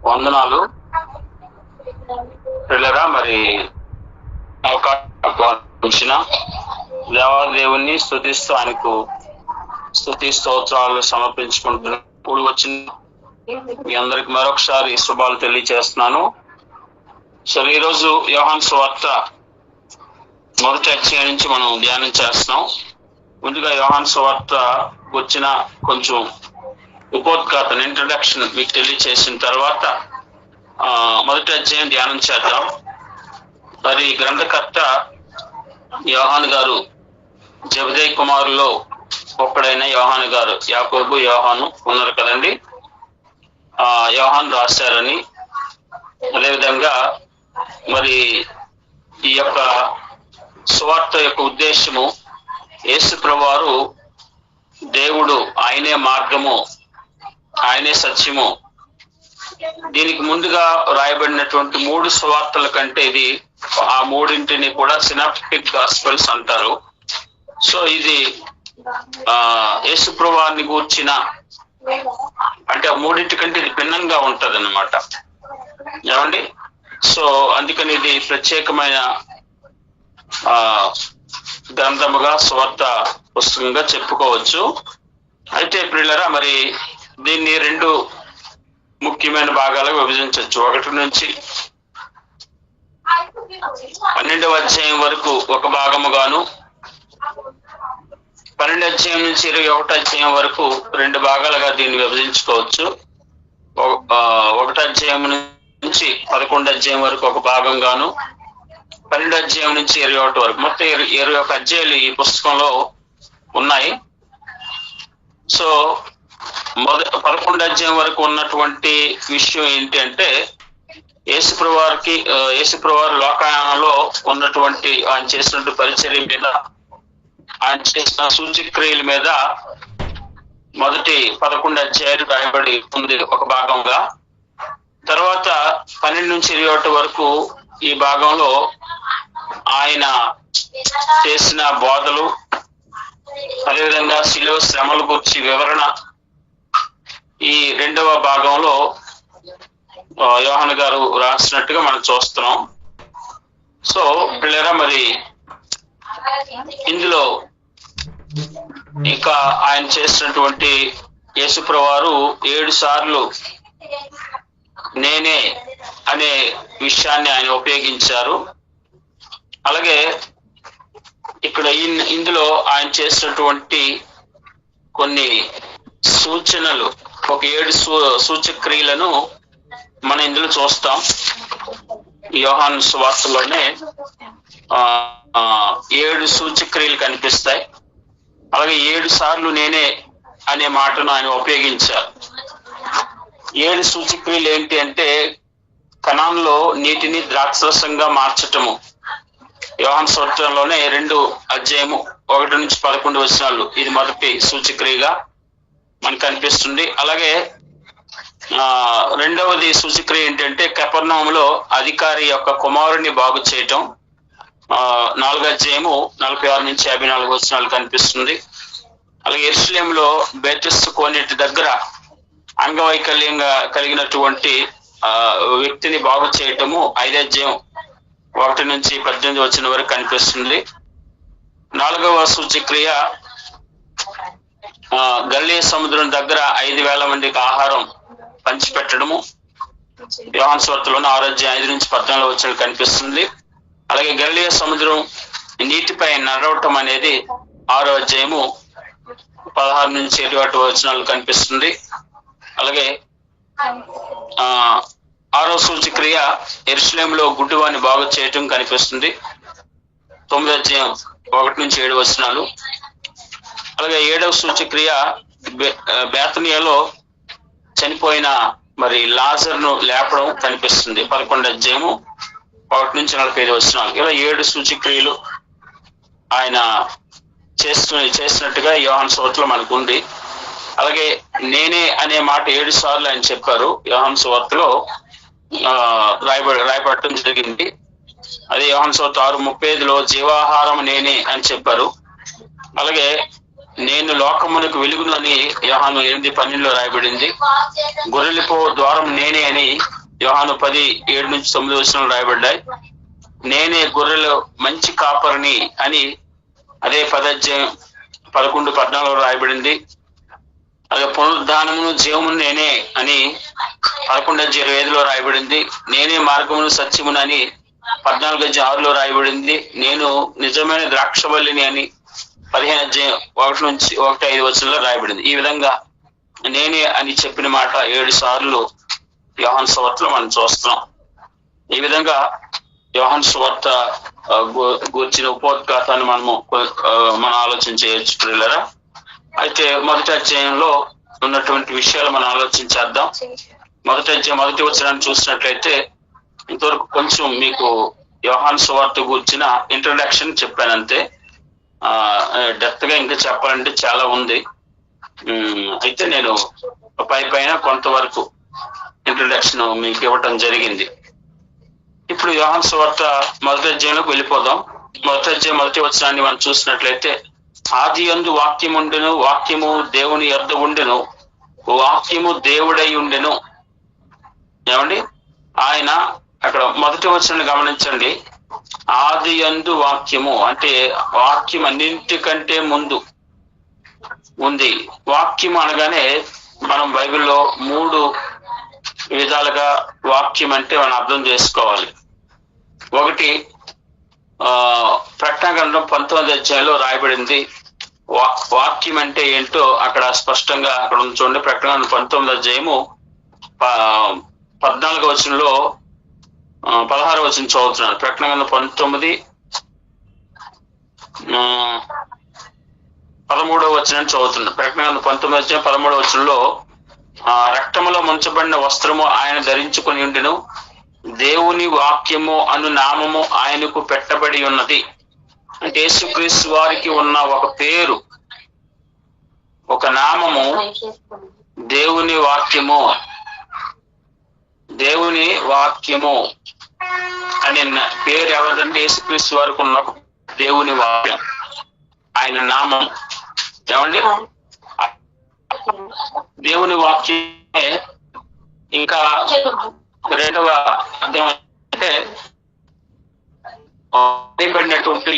వందనాలు పిల్లరా. మరి అవకాశం దేవాదేవుని స్తుతిస్తూ ఆయనకు స్తుతి స్తోత్రాలు సమర్పించుకుంటున్నా. ఇప్పుడు వచ్చిన మీ అందరికి మరొకసారి శుభాలు తెలియజేస్తున్నాను. సరే, ఈరోజు యోహాను సువార్త మొదటి అధ్యాయం నుంచి మనం ధ్యానం చేస్తున్నాం. ముందుగా యోహాను సువార్త వచ్చిన కొంచెం ఉపోద్ఘాతన ఇంట్రడక్షన్ మీకు తెలియచేసిన తర్వాత మొదటి అధ్యాయం ధ్యానం చేద్దాం. మరి గ్రంథకర్త యోహాను గారు జబదయి కుమారులో ఒక్కడైన యోహాను గారు, యాకోబు యోహాను ఉన్నారు కదండి, యోహాను రాశారని. అదేవిధంగా మరి ఈ యొక్క సువార్త యొక్క ఉద్దేశము, యేసు ప్రభువారు దేవుడు, ఆయనే మార్గము, ఆయనే సత్యము. దీనికి ముందుగా రాయబడినటువంటి 3 సువార్తల కంటే ఇది ఆ మూడింటిని కూడా సినాప్టిక్ గాస్పెల్స్ అంటారు. సో ఇది యేసు ప్రభువారిని గూర్చిన, అంటే ఆ మూడింటి కంటే ఇది భిన్నంగా ఉంటది అన్నమాట. ఏమండి? సో అందుకని ఇది ప్రత్యేకమైన గ్రంథముగా, సువార్త పుస్తకంగా చెప్పుకోవచ్చు. అయితే ప్రియులారా, మరి దీన్ని 2 ముఖ్యమైన భాగాలుగా విభజించవచ్చు. 1 నుంచి 12వ అధ్యాయం వరకు ఒక భాగముగాను, 12వ అధ్యాయం నుంచి 21వ అధ్యాయం వరకు 2 భాగాలుగా దీన్ని విభజించుకోవచ్చు. 1వ అధ్యాయం నుంచి 11వ అధ్యాయం వరకు ఒక భాగంగాను, 12వ అధ్యాయం నుంచి 21 వరకు, మొత్తం 21 అధ్యాయాలు ఈ పుస్తకంలో ఉన్నాయి. సో 11వ అధ్యాయం వరకు ఉన్నటువంటి విషయం ఏంటి అంటే, యేసు ప్రభువారు లోకాయంలో ఉన్నటువంటి ఆయన చేసినటువంటి పరిచర్య మీద, ఆయన చేసిన సూచక్రియల మీద మొదటి 11 అధ్యాయాలు రాయబడి ఉంది ఒక భాగంగా. తర్వాత 12 నుంచి 21 వరకు ఈ భాగంలో ఆయన చేసిన బోధలు, అదేవిధంగా శిలువ శ్రమల గురించి వివరణ ఈ 2వ భాగంలో యోహాను గారు రాసినట్టుగా మనం చూస్తున్నాం. సో పిల్లరా, మరి ఇందులో ఇంకా ఆయన చేసినటువంటి యేసు ప్రభువారు 7 సార్లు నేనే అనే విషయాన్ని ఆయన ఉపయోగించారు. అలాగే ఇక్కడ ఇందులో ఆయన చేసినటువంటి కొన్ని సూచనలు, ఒక 7 సూచక్రియలను మనం ఇందులో చూస్తాం. యోహాను సువార్తలోనే 7 సూచక్రియలు కనిపిస్తాయి. అలాగే 7 సార్లు నేనే అనే మాటను ఆయన ఉపయోగించారు. 7 సూచక్రియలు ఏంటి అంటే, కనాన్లో నీటిని ద్రాక్షరసంగా మార్చటము. యోహాను సువార్తలోనే 2వ అధ్యాయము 1 నుంచి 11 వచనాలు ఇది మొదటి సూచక్రియగా మనకు కనిపిస్తుంది. అలాగే 2వది సూచక్రియ ఏంటంటే, కపెర్నహూములో అధికారి యొక్క కుమారుని బాగు చేయటం. 4వ అధ్యాయము 46 నుంచి 54 వచనాలు కనిపిస్తుంది. అలాగే యెరూషలేములో బేతెస్తు కోనేటి దగ్గర అంగవైకల్యంగా కలిగినటువంటి వ్యక్తిని బాగు చేయటము 5వ అధ్యాయం 1 నుంచి 18 వచనం వరకు కనిపిస్తుంది. 4వ సూచక్రియ గలిలయ సముద్రం దగ్గర 5,000 మందికి ఆహారం పంచిపెట్టడము. యోహాను సువార్తలోని 6వ అధ్యాయం 5 నుంచి 14 వచనాలు కనిపిస్తుంది. అలాగే గలిలయ సముద్రం నీటిపై నడవటం అనేది 6వ అధ్యాయము 16 నుంచి 21 వచనాలు కనిపిస్తుంది. అలాగే 6వ సూచక్రియ యెరూషలేములో గుడ్డివాని బాగు చేయటం కనిపిస్తుంది. 9వ అధ్యాయం 1 నుంచి 7 వచనాలు. అలాగే 7వ సూచక్రియ బేతనియాలో చనిపోయిన మరి లాజరును లేపడం కనిపిస్తుంది. 11వ అధ్యాయము 1 నుంచి 45 వచనాలు. ఇలా 7 సూచక్రియలు ఆయన చేసినట్టుగా యోహాను సువార్తలో మనకు ఉంది. అలాగే నేనే అనే మాట 7 సార్లు ఆయన చెప్పారు. యోహాను సువార్తలో రాయబడటం జరిగింది. అదే యోహాను సువార్త 6:35లో జీవాహారం నేనే అని చెప్పారు. అలాగే నేను లోకమునకు వెలుగును అని యోహాను 8:12 రాయబడింది. గొర్రెలపో ద్వారం నేనే అని యోహాను 10:7-9 రాయబడ్డాయి. నేనే గొర్రెలు మంచి కాపరిని అని అదే 10:11-14 రాయబడింది. అదే పునరుద్ధానమును జీవమును నేనే అని 11:25 రాయబడింది. నేనే మార్గమును సత్యమును అని 14:6 రాయబడింది. నేను నిజమైన ద్రాక్షవల్లిని అని 15:1-5 రాయబడింది. ఈ విధంగా నేనే అని చెప్పిన మాట 7 సార్లు యోహాను సువార్తలో మనం చూస్తున్నాం. ఈ విధంగా యోహాను సువార్త గూర్చిన ఉపోద్ఘాతాన్ని మనం ఆలోచన చేయొచ్చు పిల్లరా. అయితే మొదటి అధ్యాయంలో ఉన్నటువంటి విషయాలు మనం ఆలోచించేద్దాం. మొదటి అధ్యాయం 1వ వచనాన్ని చూసినట్లయితే ఇంతవరకు కొంచెం మీకు యోహాను సువార్త గూర్చిన ఇంట్రడక్షన్ చెప్పానంతే. డెప్త్ గా ఇంకా చెప్పాలంటే చాలా ఉంది. అయితే నేను పైన కొంతవరకు ఇంట్రడక్షన్ మీకు ఇవ్వటం జరిగింది. ఇప్పుడు యోహాను సువార్త మొదటి అధ్యాయంలోకి వెళ్ళిపోదాం. మొదటి అధ్యాయం 1వ వచనాన్ని మనం చూసినట్లయితే, ఆదియందు వాక్యముండెను, వాక్యము దేవుని యొద్ద ఉండెను, వాక్యము దేవుడై ఉండెను. ఏమండి, ఆయన అక్కడ మొదటి వచనాన్ని గమనించండి. ఆదియందు వాక్యము అంటే వాక్యం అన్నింటికంటే ముందు ఉంది. వాక్యం అనగానే మనం బైబిల్లో 3 విధాలుగా వాక్యం అంటే మనం అర్థం చేసుకోవాలి. ఒకటి, ప్రకటన గ్రంథం 19వ అధ్యాయంలో రాయబడింది. వాక్యం అంటే ఏంటో అక్కడ స్పష్టంగా అక్కడ చూడండి. ప్రకటన గ్రంథం 19వ అధ్యాయము 14వ వచనంలో 16వ వచనం చదువుతున్నాను. ప్రకటన గ్రంథం 13వ వచనం చదువుతున్నాను. ప్రకటన గ్రంథం 19వ అధ్యాయం 13వ వచనంలో, రక్తములో ముంచబడిన వస్త్రము ఆయన ధరించుకొని ఉండెను, దేవుని వాక్యము అను నామము ఆయనకు పెట్టబడి ఉన్నది. అంటే యేసుక్రీస్తు వారికి ఉన్న ఒక పేరు, ఒక నామము దేవుని వాక్యము. దేవుని వాక్యము అనే పేరు ఎవరిదంటే యేసుక్రీస్తు వారికి ఉన్న దేవుని వాక్యం, ఆయన నామం. ఏమండి, దేవుని వాక్యమే. ఇంకా 2వ అర్థం అంటే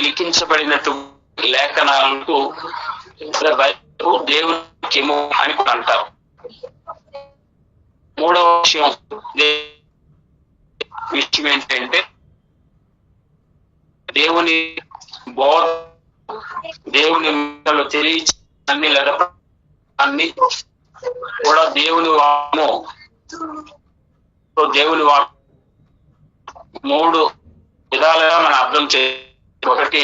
లిఖించబడినటువంటి లేఖనాలకు దేవుని వాక్యము అని కూడా అంటారు. 3వ విషయం ఏంటంటే దేవుని బోధ, దేవుని తెలియని లేదా అన్ని కూడా దేవుని వాక్యము. దేవుని వాక్యం 3 విధాలుగా మనం అర్థం చేయాలి. ఒకటి,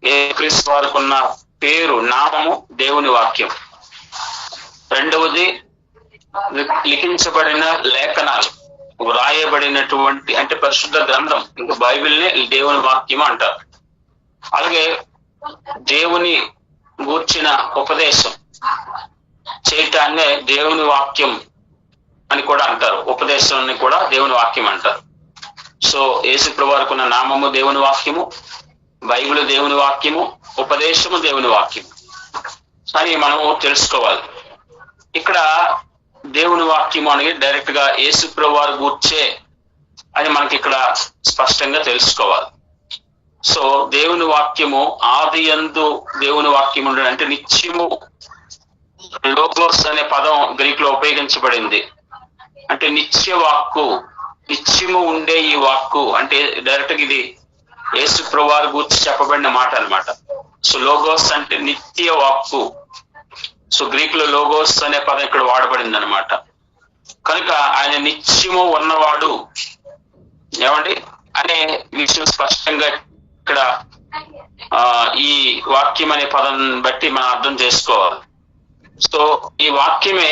యేసుక్రీస్తు వారికి ఉన్న పేరు, నామము దేవుని వాక్యం. రెండవది, లిఖించబడిన లేఖనాలు, వ్రాయబడినటువంటి అంటే పరిశుద్ధ గ్రంథం, ఇంకా బైబిల్ని దేవుని వాక్యం అంటారు. అలాగే దేవుని గూర్చిన ఉపదేశం చేయటాన్నే దేవుని వాక్యం అని కూడా అంటారు. ఉపదేశాన్ని కూడా దేవుని వాక్యం అంటారు. సో యేసు ప్రభువారికి ఉన్న నామము దేవుని వాక్యము, బైబిల్ దేవుని వాక్యము, ఉపదేశము దేవుని వాక్యము అని మనము తెలుసుకోవాలి. ఇక్కడ దేవుని వాక్యము అనేది డైరెక్ట్ గా యేసు ప్రభువారి గూర్చే అని మనకి ఇక్కడ స్పష్టంగా తెలుసుకోవాలి. సో దేవుని వాక్యము ఆదియందు దేవుని వాక్యం ఉండడం అంటే నిత్యము. లోగోస్ అనే పదం గ్రీక్ లో ఉపయోగించబడింది. అంటే నిత్య వాక్కు, నిత్యము ఉండే ఈ వాక్కు అంటే డైరెక్ట్ గా ఇది యేసు ప్రభువారి గురించి చెప్పబడిన మాట అన్నమాట. సో లోగోస్ అంటే నిత్య వాక్కు. సో గ్రీక్ లో లోగోస్ అనే పదం ఇక్కడ వాడబడింది అనమాట. కనుక ఆయన నిత్యము ఉన్నవాడు, ఏమండి అనే విషయం స్పష్టంగా ఇక్కడ ఈ వాక్యం అనే పదం బట్టి మనం అర్థం చేసుకోవాలి. సో ఈ వాక్యమే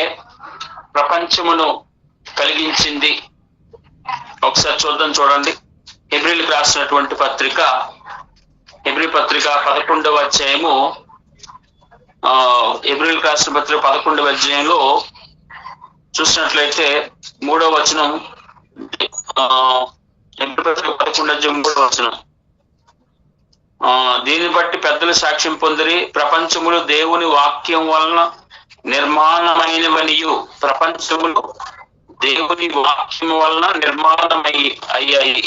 ప్రపంచమును కలిగించింది. ఒకసారి చూడండి. హెబ్రీలకు రాసినటువంటి పత్రిక, హెబ్రీ పత్రిక 11వ అధ్యాయము, హెబ్రీలకు రాసిన పత్రిక 11వ అధ్యాయంలో చూసినట్లయితే 3వ వచనం, హెబ్రీ పత్రిక 11వ అధ్యాయం 3వ వచనం, దీన్ని బట్టి పెద్దలు సాక్ష్యం పొందిరి, ప్రపంచములు దేవుని వాక్యం వలన నిర్మాణమైనవనియు, ప్రపంచములు దేవుని వాక్యం వలన నిర్మాణం అయ్యాయి.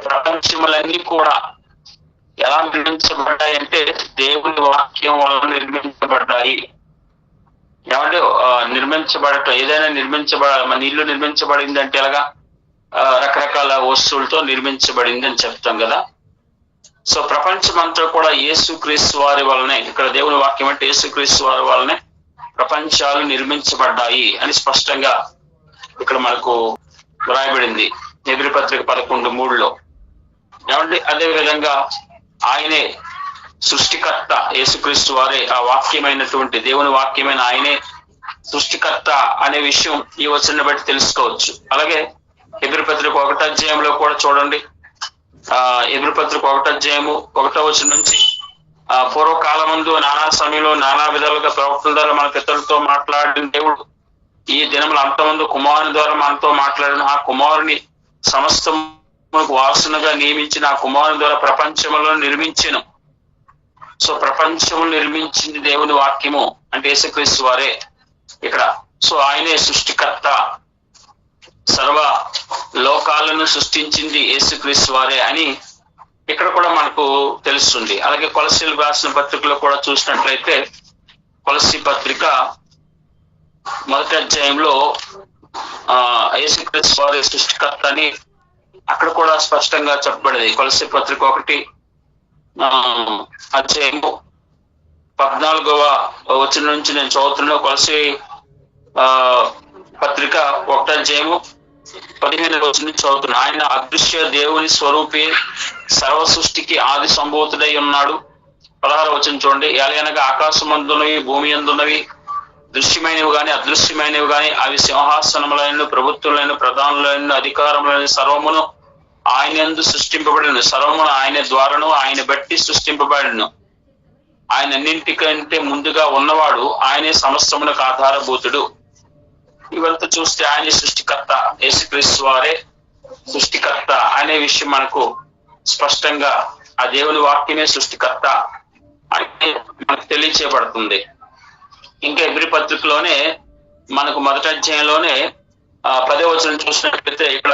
ప్రపంచములన్నీ కూడా ఎలా నిర్మించబడ్డాయి అంటే దేవుని వాక్యం వలన నిర్మించబడ్డాయి. ఏమంటే నిర్మించబడటం, ఏదైనా మన ఇల్లు నిర్మించబడింది అంటే ఎలాగా రకరకాల వస్తువులతో నిర్మించబడింది అని చెప్తాం కదా. సో ప్రపంచం అంతా కూడా యేసుక్రీస్తు వారి వలనే, ఇక్కడ దేవుని వాక్యం అంటే యేసుక్రీస్తు వారి వలనే ప్రపంచాలు నిర్మించబడ్డాయి అని స్పష్టంగా ఇక్కడ మనకు వ్రాయబడింది హెబ్రీ పత్రిక 11:3. ఏమంటే అదే విధంగా ఆయనే సృష్టికర్త, యేసుక్రీస్తు వారే ఆ వాక్యమైనటువంటి దేవుని వాక్యమైన ఆయనే సృష్టికర్త అనే విషయం ఈ వచనాన్ని బట్టి తెలుసుకోవచ్చు. అలాగే హెబ్రీ పత్రిక 1వ అధ్యాయంలో కూడా చూడండి. హెబ్రీ పత్రిక 1వ అధ్యాయము 1వ వచనం నుంచి పూర్వకాలమందు నానా సమయంలో నానా విధాలుగా ప్రవక్తల ద్వారా మన పితరులతో మాట్లాడిన దేవుడు ఈ దినముల అంతమందు కుమారుని ద్వారా మనతో మాట్లాడిన ఆ కుమారుని సమస్తమునకు వారసునిగా నియమించిన ఆ కుమారుని ద్వారా ప్రపంచంలో నిర్మించెను. సో ప్రపంచము నిర్మించింది దేవుని వాక్యము అంటే యేసుక్రీస్తు వారే ఇక్కడ. సో ఆయనే సృష్టికర్త, సర్వ లోకాలను సృష్టించింది యేసుక్రీస్తు వారే అని ఇక్కడ కూడా మనకు తెలుస్తుంది. అలాగే కొలసీలకు రాసిన పత్రికలో కూడా చూసినట్లయితే కొలసీ పత్రిక 1వ అధ్యాయంలో యేసుక్రీస్తు వారే సృష్టికర్త అని అక్కడ కూడా స్పష్టంగా చెప్పబడింది. కొలసీ పత్రిక 1వ అధ్యాయము 14వ వచనం నుంచి నేను చదువుతున్నా. కొలసీ పత్రిక 1వ అధ్యాయము 15వ వచనం నుంచి చదువుతున్నా. ఆయన అదృశ్య దేవుని స్వరూపి, సర్వ సృష్టికి ఆది సంభూతుడై ఉన్నాడు. 16వ వచనం చూడండి. ఎలాగనగా ఆకాశమందున్నవి భూమి అందున్నవి, దృశ్యమైనవి గాని అదృశ్యమైనవి గాని, అవి సింహాసనములైన ప్రభుత్వులైన ప్రధానులైన అధికారములైన సర్వమును ఆయన యందు సృష్టింపబడిన, సర్వమును ఆయన ద్వారాను ఆయన బట్టి సృష్టింపబడిను. ఆయన అన్నింటికంటే ముందుగా ఉన్నవాడు, ఆయనే సమస్తమునకు ఆధారభూతుడు. ఇవంతా చూస్తే ఆయన సృష్టికర్త, యేసుక్రీస్తు వారే సృష్టికర్త అనే విషయం మనకు స్పష్టంగా ఆ దేవుని వాక్యమే సృష్టికర్త అని మనకు తెలియచేయబడుతుంది. ఇంకా హెబ్రీ పత్రికలోనే మనకు 1వ అధ్యాయంలోనే 10వ వచనం చూసినట్లయితే ఇక్కడ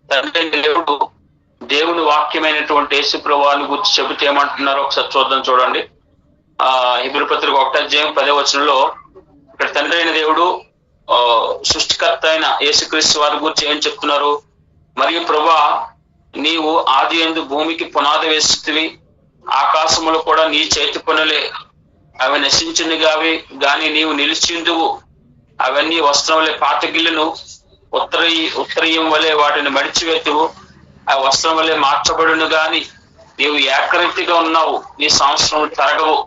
తండ్రి దేవుడు దేవుని వాక్యమైనటువంటి యేసు ప్రభువుని గురించి చెబితే ఏమంటున్నారో ఒకసారి చూడండి. హెబ్రీ పత్రిక 1వ అధ్యాయం 10వ వచనంలో ఇక్కడ తండ్రి అయిన దేవుడు సృష్టికర్త అయిన యేసుక్రీస్తు వారి గురించి ఏం చెప్తున్నారు? మరియు ప్రభువా, నీవు ఆది యందు భూమికి పునాది వేస్తువి, ఆకాశములు కూడా నీ చేతి పనులే, అవి నశించినవి గాని నీవు నిలిచిందువు. అవన్నీ వస్త్రములే పాతగిల్లును, ఉత్తరీయం వలె వాటిని మడిచివేతువు. ఆ వస్త్రం వలె మార్చబడును గాని నీవు ఏకరీతిగా ఉన్నావు, నీ సంవత్సరం తరగవు.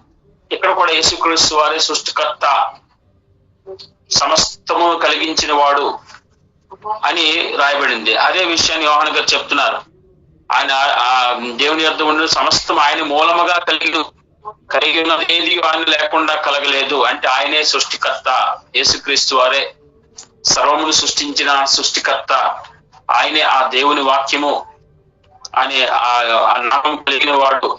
ఇక్కడ కూడా యేసుక్రీస్తు వారే సృష్టికర్త, సమస్తము కలిగించిన వాడు అని రాయబడింది. అదే విషయాన్ని యోహాను గారు చెప్తున్నారు. ఆయన దేవుని యొద్ద ఉన్న సమస్తం ఆయన మూలముగా కలిగి ఉన్నది ఏది ఆయన లేకుండా కలగలేదు అంటే ఆయనే సృష్టికర్త. యేసుక్రీస్తు వారే సర్వమును సృష్టించిన సృష్టికర్త. ఆయనే ఆ దేవుని వాక్యము అనే ఆ నామం కలిగిన వాడు,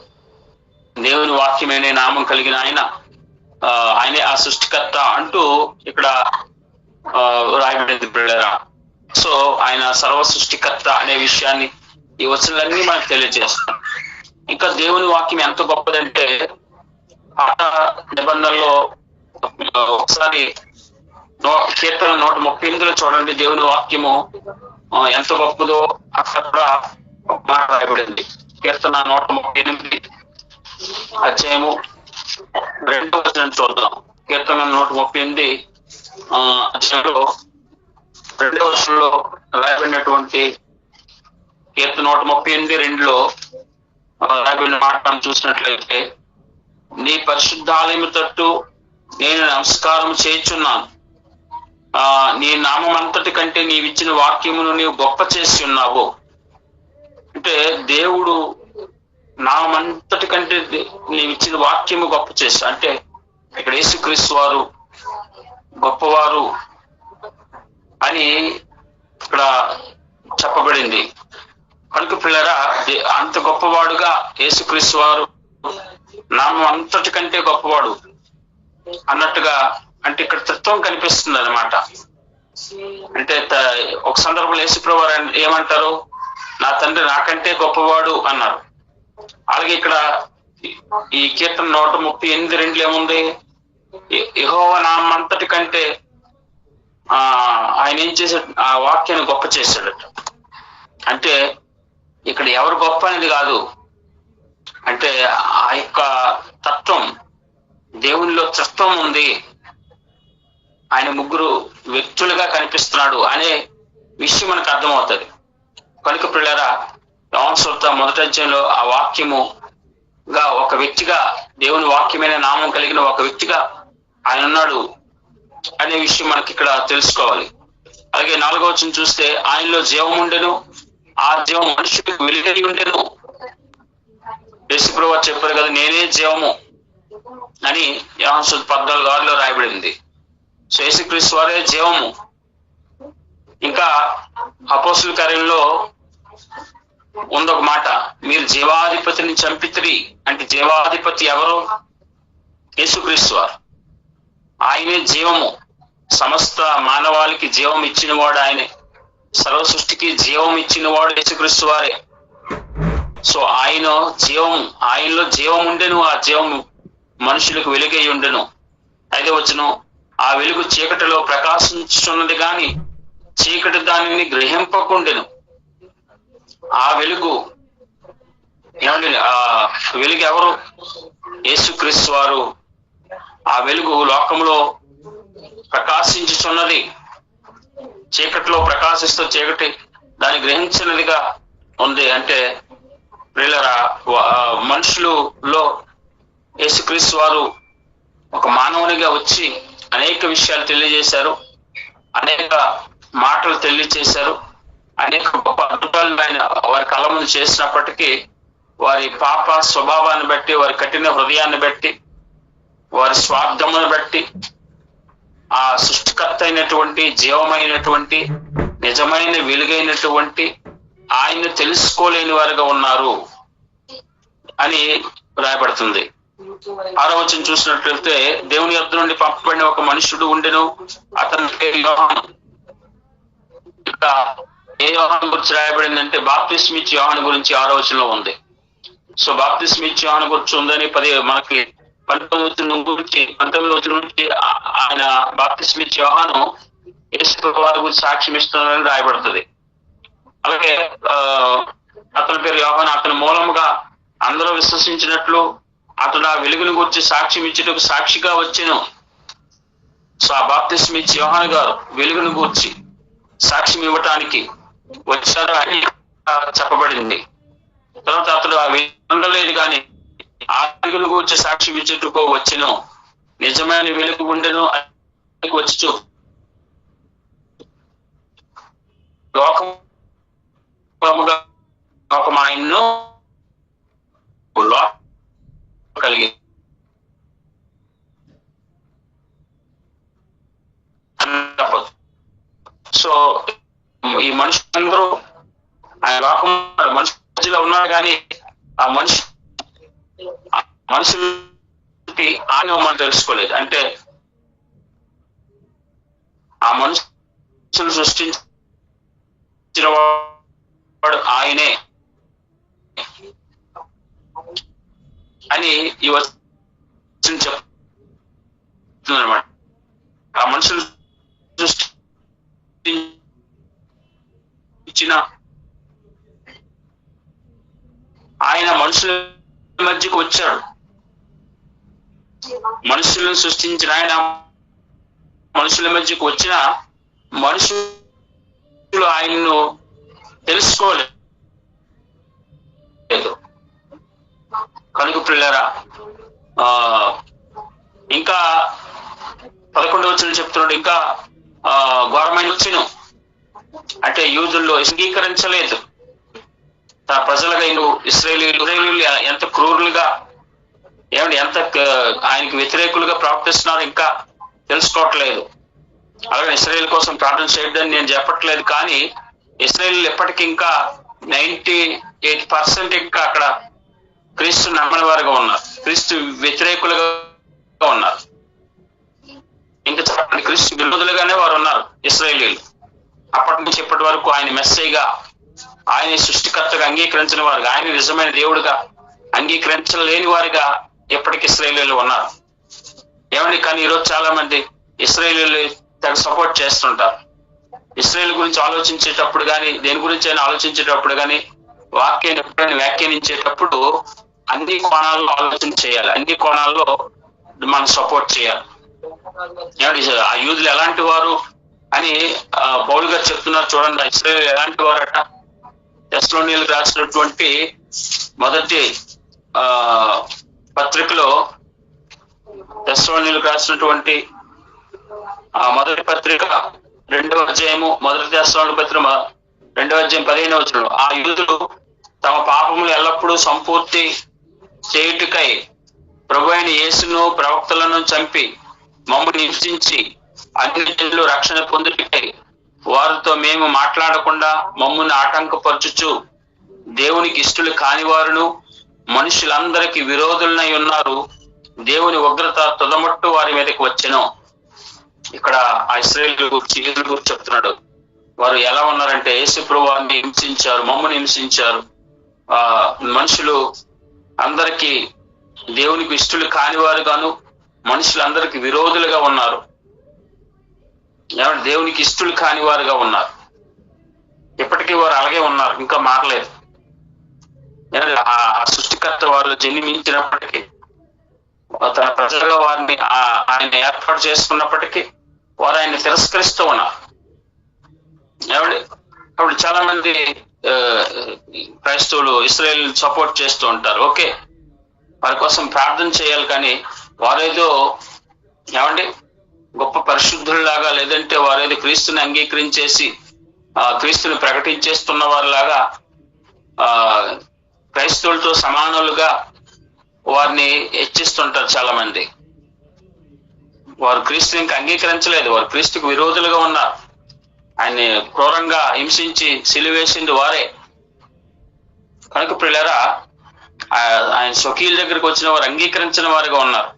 దేవుని వాక్యమనే నామం కలిగిన ఆయనే ఆ సృష్టికర్త అంటూ ఇక్కడ రాయబడింది పిల్లరా. సో ఆయన సర్వ సృష్టికర్త అనే విషయాన్ని ఈ వచనాలన్నీ మనకు తెలియజేస్తాం. ఇంకా దేవుని వాక్యం ఎంత గొప్పదంటే పాత నిబంధనలో ఒకసారి కీర్తన 138లో చూడండి, దేవుని వాక్యము ఎంత గొప్పదో అక్కడ మాట రాయబడింది. కీర్తన 138 అధ్యాయము 2వ వచనం చూద్దాం. కీర్తన 138 అధ్యాయంలో 2వ వచనంలో రాయబడినటువంటి కీర్తన 138:2లో రాయబడిన మాట చూసినట్లయితే, నీ పరిశుద్ధాలయము తట్టు నేను నమస్కారం చేయుచున్నాను, నీ నామం అంతటి కంటే నీవిచ్చిన వాక్యమును నీవు గొప్ప చేసి ఉన్నావు. అంటే దేవుడు నామంతటి కంటే నీవిచ్చిన వాక్యము గొప్ప చేసి, అంటే ఇక్కడ యేసుక్రీస్తు వారు గొప్పవారు అని ఇక్కడ చెప్పబడింది. కనుక పిల్లరా, అంత గొప్పవాడుగా యేసుక్రీస్తు వారు నామం అంతటి కంటే గొప్పవాడు అన్నట్టుగా, అంటే ఇక్కడ తత్వం కనిపిస్తుంది అన్నమాట. అంటే ఒక సందర్భంలో యేసుప్రభు వారు ఏమంటారు, నా తండ్రి నాకంటే గొప్పవాడు అన్నారు. అలాగే ఇక్కడ ఈ కీర్తన 138:2 ఏముంది, యెహోవా నామంతటి కంటే ఆయన ఏం చేశాడు, ఆ వాక్యాన్ని గొప్ప చేశాడట. అంటే ఇక్కడ ఎవరు గొప్ప అనేది కాదు, అంటే ఆ యొక్క తత్వం, దేవునిలో తత్వం ఉంది, ఆయన ముగ్గురు వ్యక్తులుగా కనిపిస్తున్నాడు అనే విషయం మనకు అర్థమవుతుంది. కనుక పిల్లరా, యోహాను సువార్త 1వ అధ్యాయంలో ఆ వాక్యముగా ఒక వ్యక్తిగా, దేవుని వాక్యమైన నామం కలిగిన ఒక వ్యక్తిగా ఆయన ఉన్నాడు అనే విషయం మనకి ఇక్కడ తెలుసుకోవాలి. అలాగే 4వ వచనం చూస్తే, ఆయనలో జీవం ఉండెను, ఆ జీవం మనుషులకు వెలుగై ఉండెను. యేసుప్రభు చెప్పారు కదా, నేనే జీవము అని యోహాను సువార్త 14:6లో రాయబడింది. సో యేసుక్రీస్తు వారే జీవము. ఇంకా అపోస్తుల కార్యంలో ఉందొక మాట, మీరు జీవాధిపతిని చంపితిరి అంటే జీవాధిపతి ఎవరు? యేసుక్రీస్తు వారు. ఆయనే జీవము, సమస్త మానవాళికి జీవం ఇచ్చిన వాడు ఆయనే, సర్వ సృష్టికి జీవం ఇచ్చిన వాడు యేసుక్రీస్తు వారే. సో ఆయన జీవము, ఆయనలో జీవం ఉండెను, ఆ జీవం మనుషులకు వెలుగై ఉండెను. 5వ వచనం, ఆ వెలుగు చీకటిలో ప్రకాశించున్నది గాని చీకటి దానిని గ్రహింపకుండెను. ఆ వెలుగు ఏమండి, ఆ వెలుగు ఎవరు? యేసుక్రీస్తు వారు. ఆ వెలుగు లోకంలో ప్రకాశించుచున్నది, చీకటిలో ప్రకాశిస్తూ చీకటి దాన్ని గ్రహించినదిగా ఉంది. అంటే ప్రియులారా, మనుషులలో యేసుక్రీస్తు వారు ఒక మానవునిగా వచ్చి అనేక విషయాలు తెలియజేశారు, అనేక మాటలు తెలియజేశారు, అనేక గొప్ప అద్భుతాలను ఆయన వారి కళ్ళ ముందు చేసినప్పటికీ వారి పాప స్వభావాన్ని బట్టి, వారి కఠిన హృదయాన్ని బట్టి, వారి స్వార్థమును బట్టి ఆ సృష్టికర్త అయినటువంటి, జీవమైనటువంటి, నిజమైన వెలుగైనటువంటి ఆయన్ని తెలుసుకోలేని వారుగా ఉన్నారు అని రాయబడుతుంది. 6వ వచనం చూసినట్లయితే, దేవుని యొద్ద నుండి పంపబడిన ఒక మనుషుడు ఉండెను, అతని పేరు యోహాను. ఇంకా ఏ యోహాను గురించి రాయబడిందంటే, బాప్తిస్మా ఇచ్చే యోహాను గురించి 6వ వచనంలో ఉంది. సో బాప్తిస్మా ఇచ్చే యోహాను గురించి ఉందని మనకి 19వ వచనం నుంచి ఆయన బాప్తిస్మా ఇచ్చే యోహాను యేసు వారి గురించి సాక్ష్యం ఇస్తున్నారని రాయబడుతుంది. అలాగే అతని పేరు యోహాను, అతని మూలముగా అందరూ విశ్వసించినట్లు అతడు ఆ వెలుగుని గురించి సాక్ష్యం ఇచ్చేటకు సాక్షిగా వచ్చెను. సో ఆ బాప్తిస్మా ఇచ్చే యోహాను గారు వెలుగుని గూర్చి సాక్ష్యం ఇవ్వటానికి వచ్చారు అని చెప్పబడింది. తర్వాత అతడు ఆ వెలుగు కానీ ఆ వెలుగుని గూర్చి సాక్ష్యం ఇచ్చేటకు వచ్చెను, నిజమైన వెలుగు ఉండెను వచ్చి లోకం ఆయన్ను కలిగి సో ఈ మనుషులందరూ ఆయన లోకం మనుషులో ఉన్నారు, కానీ ఆ మనుషులకి ఆయన మనం తెలుసుకోలేదు. అంటే ఆ మనుషులు సృష్టించిన వాడు ఆయనే అని ఈ వచనం చెప్తుందన్నమాట. ఆ మనుషులు సృష్టించిన ఆయన మనుషుల మధ్యకు వచ్చాడు. మనుషులను సృష్టించిన ఆయన మనుషుల మధ్యకు వచ్చిన మనుషులు ఆయన్ను తెలుసుకోలేదు. కనుక పిల్లరా, ఇంకా 11వ వచనం చెప్తున్నాడు, ఇంకా ఘోరమైన వచ్చును అంటే యూదుల్లో అంగీకరించలేదు. తన ప్రజలుగా ఇశ్రాయేలీయులు ఎంత క్రూరులుగా, ఏమంటే ఎంత ఆయనకి వ్యతిరేకులుగా ప్రవర్తిస్తున్నారు ఇంకా తెలుసుకోవట్లేదు. అలాగే ఇశ్రాయేల్ కోసం ప్రార్థన చేయడం నేను చెప్పట్లేదు, కానీ ఇశ్రాయేల్ ఎప్పటికీ ఇంకా 98% ఇంకా అక్కడ క్రీస్తు నమ్మని వారుగా ఉన్నారు, క్రీస్తు వ్యతిరేకులుగా ఉన్నారు. ఇంకా చెప్పండి, క్రీస్తు విరోధులుగానే వారు ఉన్నారు ఇశ్రాయేలీయులు. అప్పటి నుంచి ఇప్పటి వరకు ఆయన మెస్సీగా, ఆయన సృష్టికర్తగా అంగీకరించిన వారుగా, ఆయన నిజమైన దేవుడిగా అంగీకరించలేని వారిగా ఎప్పటికీ ఇశ్రాయేలీయులు ఉన్నారు. ఏమండి, కానీ ఈరోజు చాలా మంది ఇశ్రాయేలీయులు తెగ సపోర్ట్ చేస్తుంటారు. ఇశ్రాయేల్ గురించి ఆలోచించేటప్పుడు కానీ, దేని గురించి అయినా ఆలోచించేటప్పుడు కానీ, వాక్యాన్ని ఎప్పుడైనా వ్యాఖ్యానించేటప్పుడు అన్ని కోణాల్లో ఆలోచన చేయాలి, అన్ని కోణాల్లో మనం సపోర్ట్ చేయాలి. ఏమండి, ఆ యూదులు ఎలాంటి వారు అని పౌలు గారు చెప్తున్నారు చూడండి. ఇశ్రాయేల్ ఎలాంటి వారట? తెస్సలోనికీయులకు రాసినటువంటి మొదటి పత్రికలో, తెస్సలోనికీయులకు రాసినటువంటి మొదటి పత్రిక 2వ అధ్యాయము, మొదటి తెస్సలోనికీయుల పత్రిక 2వ అధ్యాయం 15వ వచనంలో, ఆ యూదులు తమ పాపములు ఎల్లప్పుడూ సంపూర్తి చేయుటకై ప్రభువైన యేసును ప్రవక్తలను చంపి మమ్మల్ని హింసించి అన్ని జనులు రక్షణ పొందుటకై వారితో మేము మాట్లాడకుండా మమ్మల్ని ఆటంకపరచుచు దేవునికి ఇష్టలు కానివారును మనుషులందరికీ విరోధులనై ఉన్నారు. దేవుని ఉగ్రత తుదమట్టు వారి మీదకి వచ్చెను. ఇక్కడ ఆ ఇశ్రాయేలు గురించి, యూదుల గురించి చెప్తున్నాడు. వారు ఎలా ఉన్నారంటే, యేసు ప్రభువుని హింసించారు, మమ్మల్ని హింసించారు. మనుషులు అందరికీ దేవునికి ఇష్టలు కానివారు గాను మనుషులందరికీ విరోధులుగా ఉన్నారు. దేవునికి ఇష్టలు కానివారుగా ఉన్నారు. ఇప్పటికీ వారు అలాగే ఉన్నారు, ఇంకా మారలేదు. ఆ సృష్టికర్త వారు జన్మించినప్పటికీ, తన ప్రజలుగా వారిని ఆయన ఏర్పాటు చేసుకున్నప్పటికీ వారు ఆయన తిరస్కరిస్తూ ఉన్నారు. ఏమండి, అప్పుడు చాలా మంది క్రైస్తవులు ఇశ్రాయేల్ సపోర్ట్ చేస్తూ ఉంటారు. ఓకే, వారి కోసం ప్రార్థన చేయాలి, కానీ వారేదో ఏమండి గొప్ప పరిశుద్ధుల్లాగా, లేదంటే వారేదో క్రీస్తుని అంగీకరించేసి క్రీస్తుని ప్రకటించేస్తున్న వారిలాగా క్రైస్తవులతో సమానులుగా వారిని హెచ్చిస్తుంటారు చాలా మంది. వారు క్రీస్తుని ఇంకా అంగీకరించలేదు, వారు క్రీస్తుకు విరోధులుగా ఉన్నారు. ఆయన్ని క్రూరంగా హింసించి సిలువేసింది వారే. కనుక ప్రియులారా, ఆయన స్వకీయుల దగ్గరికి వచ్చిన వారు అంగీకరించిన వారుగా ఉన్నారు.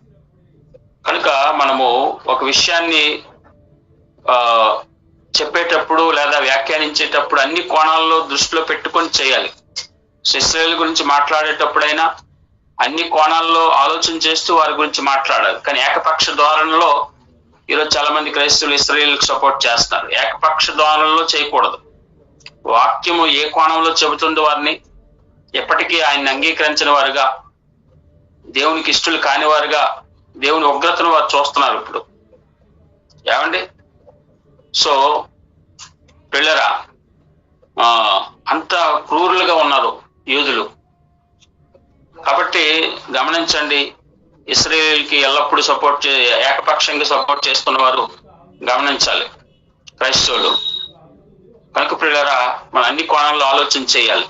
కనుక మనము ఒక విషయాన్ని చెప్పేటప్పుడు లేదా వ్యాఖ్యానించేటప్పుడు అన్ని కోణాల్లో దృష్టిలో పెట్టుకొని చేయాలి. ఇశ్రాయేల్ గురించి మాట్లాడేటప్పుడైనా అన్ని కోణాల్లో ఆలోచన చేస్తూ వారి గురించి మాట్లాడాలి. కానీ ఏకపక్ష ధోరణిలో ఈరోజు చాలా మంది క్రైస్తవులు ఇశ్రాయేలుకు సపోర్ట్ చేస్తున్నారు. ఏకపక్ష ధోరణిలో చేయకూడదు. వాక్యము ఏ కోణంలో చెబుతుందో వారిని ఎప్పటికీ ఆయన్ని అంగీకరించిన వారుగా, దేవునికి ఇష్టలు కాని వారుగా, దేవుని ఉగ్రతను వారు చూస్తున్నారు ఇప్పుడు. ఏమండి, సో పిల్లరా, అంత క్రూరులుగా ఉన్నారు యూదులు. కాబట్టి గమనించండి, ఇశ్రాయేలుకి ఎల్లప్పుడూ ఏకపక్షంగా సపోర్ట్ చేస్తున్న వారు గమనించాలి క్రైస్తవులు. కనుక పిల్లరా, మనం అన్ని కోణాల్లో ఆలోచన చేయాలి.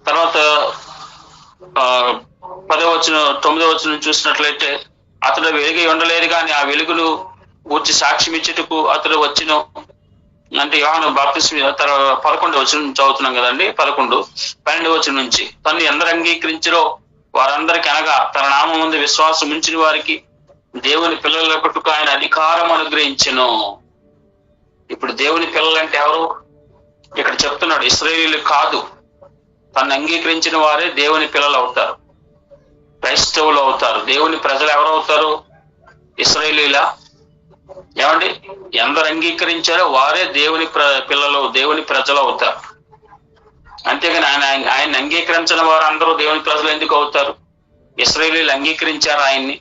తర్వాత 10వ వచనం 9వ వచనం చూసినట్లయితే, అతడు వెలుగై ఉండలేదు కానీ ఆ వెలుగును గూర్చి సాక్ష్యం ఇచ్చుటకు అతడు వచ్చెను. అంటే యోహాను బాప్తిస్మం 11వ వచనం చదువుతున్నాం కదండి, 11, 12వ వచనం నుంచి, తను ఎందరు అంగీకరించారో వారందరికీ, అనగా తన నామం ముందు విశ్వాసం ఉంచిన వారికి దేవుని పిల్లలకుటకు ఆయన అధికారం అనుగ్రహించెను. ఇప్పుడు దేవుని పిల్లలంటే ఎవరు? ఇక్కడ చెప్తున్నాడు, ఇశ్రాయేలీయులు కాదు, తను అంగీకరించిన వారే దేవుని పిల్లలు అవుతారు, క్రైస్తవులు అవుతారు. దేవుని ప్రజలు ఎవరు అవుతారు? ఇశ్రాయేలీయుల. ఏమండి, ఎందరు అంగీకరించారో వారే దేవుని పిల్లలు, దేవుని ప్రజలు అవుతారు. అంతేగాని ఆయన అంగీకరించిన వారు అందరూ దేవుని ప్రజలు ఎందుకు అవుతారు? ఇశ్రాయేలీయులు అంగీకరించారు ఆయన్ని.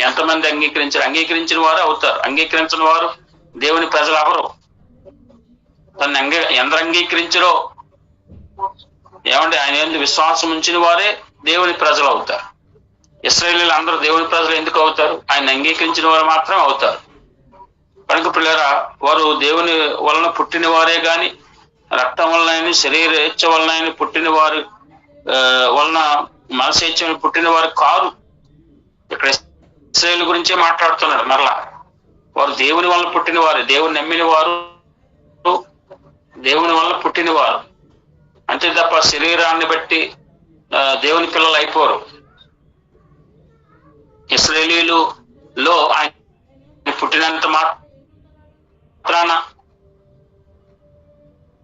ఎంతమంది అంగీకరించారు? అంగీకరించిన వారు అవుతారు. అంగీకరించిన వారు దేవుని ప్రజలు ఎవరు? తను ఎందరు అంగీకరించారో, ఏమంటే ఆయన ఎందుకు విశ్వాసం ఉంచిన వారే దేవుని ప్రజలు అవుతారు. ఇశ్రాయేలీయులు అందరూ దేవుని ప్రజలు ఎందుకు అవుతారు? ఆయన అంగీకరించిన వారు మాత్రం అవుతారు. కనుక పిల్లరా, వారు దేవుని వలన పుట్టిన వారే గాని రక్తం వలన, శరీర ఇచ్చ వలన పుట్టిన వారు వలన, మనసేచ్ఛ పుట్టిన వారు కారు. ఇక్కడ ఇశ్రాయేలు గురించే మాట్లాడుతున్నాడు. మరలా వారు దేవుని వలన పుట్టిన వారు, దేవుని నమ్మిన వారు, దేవుని వలన పుట్టిన వారు. అంతే తప్ప శరీరాన్ని బట్టి దేవుని పిల్లలు అయిపోరు. ఇశ్రాయేలీయులలో ఆయన పుట్టినంత మాత్రాన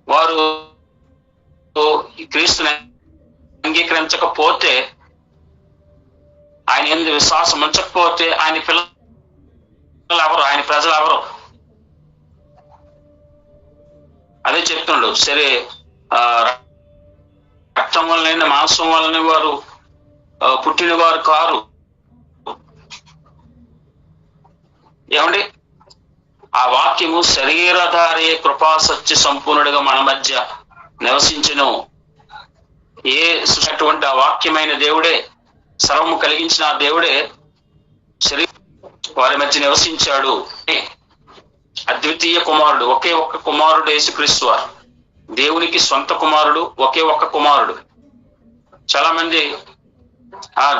వారు క్రీస్తుని అంగీకరించకపోతే, ఆయన యందు విశ్వాసం ఉంచకపోతే ఆయన పిల్లలు ఎవరు, ఆయన ప్రజలు ఎవరు? అదే చెప్తున్నాడు. సరే, రక్తం వలన మాంసం వలన వారు పుట్టిన వారు కారు. ఏమండి? ఆ వాక్యము శరీరధారి కృపా సత్య సంపూర్ణుడిగా మన మధ్య నివసించును. అటువంటి ఆ వాక్యమైన దేవుడే, సర్వము కలిగించిన ఆ దేవుడే వారి మధ్య నివసించాడు. అద్వితీయ కుమారుడు, ఒకే ఒక్క కుమారుడు యేసుక్రీస్తు వారు. దేవునికి సొంత కుమారుడు, ఒకే ఒక్క కుమారుడు. చాలా మంది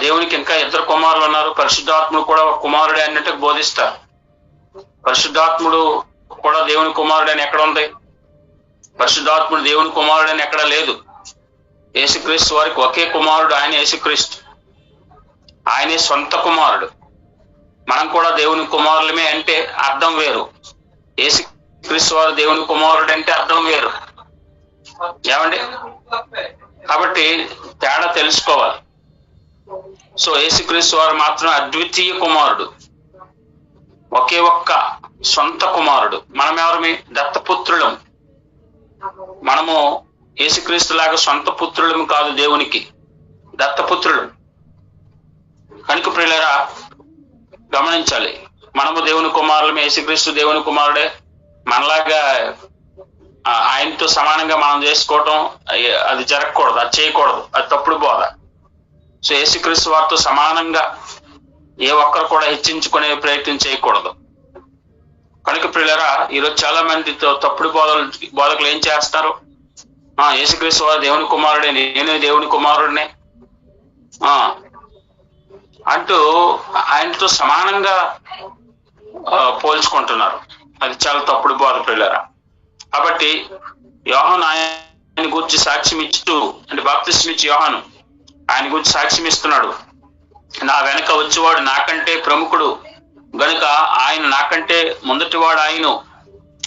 దేవునికి ఇంకా ఇద్దరు కుమారులు ఉన్నారు, పరిశుద్ధాత్ముడు కూడా ఒక కుమారుడే అన్నట్టు బోధిస్తారు. పరిశుద్ధాత్ముడు కూడా దేవుని కుమారుడు అని ఎక్కడ ఉంది? పరిశుద్ధాత్ముడు దేవుని కుమారుడు అని ఎక్కడ లేదు. యేసుక్రీస్తు వారికి ఒకే కుమారుడు, ఆయన యేసుక్రీస్తు. ఆయనే సొంత కుమారుడు. మనం కూడా దేవుని కుమారులమే అంటే అర్థం వేరు. యేసుక్రీస్తు వారు దేవుని కుమారుడు అంటే అర్థం వేరు. ఏమండి? కాబట్టి తేడా తెలుసుకోవాలి. సో యేసుక్రీస్తు వారు మాత్రం అద్వితీయ కుమారుడు, ఒకే ఒక్క సొంత కుమారుడు. మనం ఎవరమి? దత్తపుత్రులం. మనము యేసుక్రీస్తు లాగా సొంత పుత్రులము కాదు, దేవునికి దత్తపుత్రులు. కనుక ప్రియులారా గమనించాలి, మనము దేవుని కుమారులమే, యేసుక్రీస్తు దేవుని కుమారుడే. మనలాగా ఆయనతో సమానంగా మనం చేసుకోవటం అది జరగకూడదు, అది చేయకూడదు, అది తప్పుడు బోధ. సో యేసుక్రీస్తు వారితో సమానంగా ఏ ఒక్కరు కూడా హెచ్చించుకునే ప్రయత్నం చేయకూడదు. కనుక ప్రియులారా ఈరోజు చాలా మందితో తప్పుడు బోధకులు ఏం చేస్తారు? యేసుక్రీస్తు వారు దేవుని కుమారుడే, నేను దేవుని కుమారుడినే అంటూ ఆయనతో సమానంగా పోల్చుకుంటున్నారు. అది చాలా తప్పుడు బోధ ప్రియులారా. కాబట్టి యోహాను ఆయన గురించి సాక్ష్యం ఇస్తూ, అంటే బాప్తిస్మం ఇచ్చి యోహాను ఆయన గురించి సాక్ష్యం ఇస్తున్నాడు. నా వెనక వచ్చేవాడు నాకంటే ప్రముఖుడు గనుక ఆయన నాకంటే మొదటివాడు ఆయన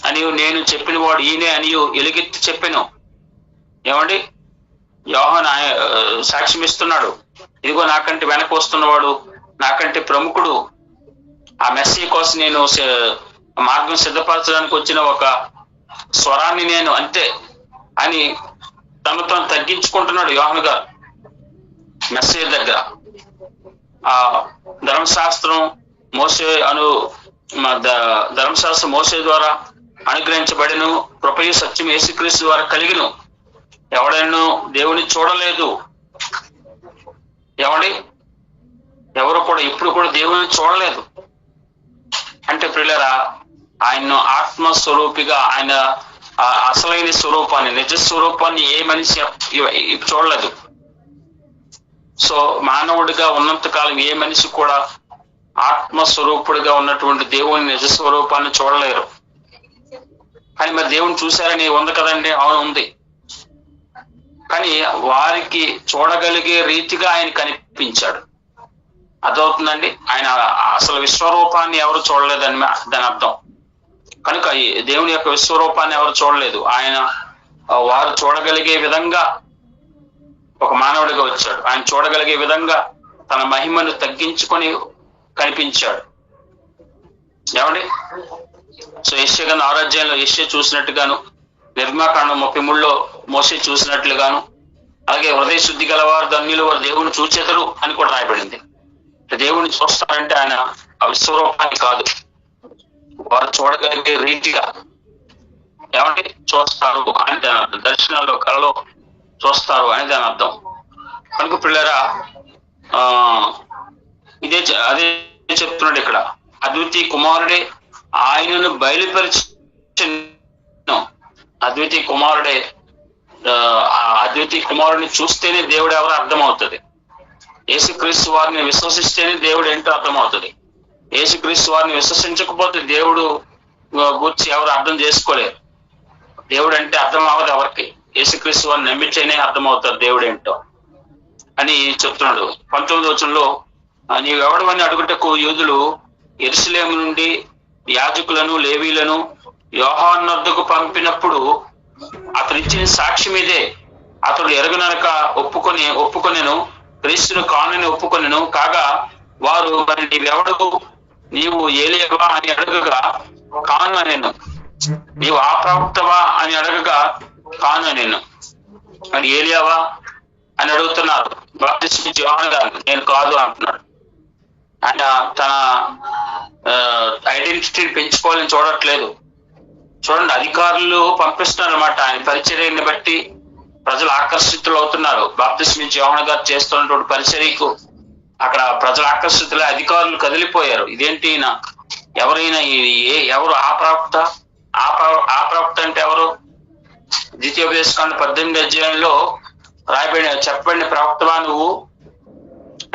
అని నేను చెప్పిన వాడు ఈయనే అని ఎలుగెత్తి చెప్పాను. ఏమండి? యోహాను సాక్ష్యం ఇస్తున్నాడు, ఇదిగో నాకంటే వెనక వస్తున్నవాడు నాకంటే ప్రముఖుడు. ఆ మెస్సీ కోసం నేను మార్గం సిద్ధపరచడానికి వచ్చిన ఒక స్వరాన్ని నేను అంతే అని తను తగ్గించుకుంటున్నాడు యోహాను గారు మెస్సీ దగ్గర. ఆ ధర్మశాస్త్రం ధర్మశాస్త్రం మోసే ద్వారా అనుగ్రహించబడిను, కృపయు సత్యం యేసుక్రీస్తు ద్వారా కలిగిను. ఎవడైనా దేవుని చూడలేదు. ఏమండి? ఎవరు కూడా ఇప్పుడు కూడా దేవుని చూడలేదు. అంటే ప్రియులారా ఆయన్ను ఆత్మస్వరూపిగా, ఆయన అసలైన స్వరూపాన్ని, నిజ స్వరూపాన్ని ఏ మనిషి చూడలేదు. సో మానవుడిగా ఉన్నంత కాలం ఏ మనిషి కూడా ఆత్మస్వరూపుడిగా ఉన్నటువంటి దేవుని నిజ స్వరూపాన్ని చూడలేరు. కానీ మరి దేవుని చూశారని ఉంది కదండి? అవును, ఉంది. కానీ వారికి చూడగలిగే రీతిగా ఆయన కనిపించాడు. అదవుతుందండి. ఆయన అసలు విశ్వరూపాన్ని ఎవరు చూడలేదని దాని అర్థం. కనుక దేవుని యొక్క విశ్వరూపాన్ని ఎవరు చూడలేదు. ఆయన వారు చూడగలిగే విధంగా ఒక మానవుడిగా వచ్చాడు. ఆయన చూడగలిగే విధంగా తన మహిమను తగ్గించుకొని కనిపించాడు. ఏమండి? సో యెషయా 6వ అధ్యాయంలో యెషయా చూసినట్టుగాను, నిర్గమకాండం 33లో మోషే చూసినట్లుగాను, అలాగే హృదయ శుద్ధి గలవారు ధన్యులు, వారు దేవుని చూచెదరు అని కూడా రాయబడింది. దేవుని చూస్తారంటే ఆయన విశ్వరూపాన్ని కాదు, వారు చూడగలిగే రీతిగా ఏమంటే చూస్తారు అని దాని అర్థం. దర్శనాల్లో కళలో చూస్తారు అని దాని అర్థం. కనుక పిల్లరా అదే చెప్తున్నాడు ఇక్కడ. అద్వితీయ కుమారుడే ఆయనను బయలుపరిచిన అద్వితీయ కుమారుడే. అద్వితీయ కుమారుడిని చూస్తేనే దేవుడు ఎవరు అర్థమవుతుంది. యేసుక్రీస్తు వారిని విశ్వసిస్తేనే దేవుడు ఏంటో అర్థమవుతుంది. యేసుక్రీస్తు వారిని విశ్వసించకపోతే దేవుడు గురించి ఎవరు అర్థం చేసుకోలేరు. దేవుడు అంటే అర్థం అవ్వదు ఎవరికి. యేసుక్రీస్తు వారిని నమ్మితేనే అర్థమవుతారు దేవుడు ఏంటో అని చెప్తున్నాడు. 19వ వచనంలో నీవు ఎవడవని అడుగుటకు యూదులు యెరూషలేము నుండి యాజకులను లేవీలను యోహాను వద్దకు పంపినప్పుడు అతను ఇచ్చిన సాక్ష్యం ఇదే. అతడు ఎరగనక ఒప్పుకొనెను, క్రీస్తును కానని ఒప్పుకొనెను. కాగా వారు, మరి నీవెవడు, నీవు ఏలియావా అని అడగగా కాను అనెను. నీవు ఆ ప్రవక్తవా అని అడగగా కాను అనెను. మరి ఏలియావా అని అడుగుతున్నారు. బాప్తిస్మా ఇచ్చే యోహాను గారు నేను కాదు అంటున్నాడు. ఆయన తన ఐడెంటిటీని పెంచుకోవాలని చూడట్లేదు. చూడండి, అధికారులు పంపిస్తున్నారు అనమాట. ఆయన పరిచర్యని బట్టి ప్రజలు ఆకర్షితులు అవుతున్నారు. బాప్తిస్మా ఇచ్చే యోహాను గారు చేస్తున్నటువంటి పరిచర్యకు అక్కడ ప్రజలు ఆకర్షితులై అధికారులు కదిలిపోయారు. ఇదేంటి, ఎవరైనా ఎవరు ఆ ప్రవక్త? ఆ ప్రవక్త అంటే ఎవరు? ద్వితీయోపదేశకాండ 18వ అధ్యాయంలో చెప్పబడిన ప్రవక్తవా నువ్వు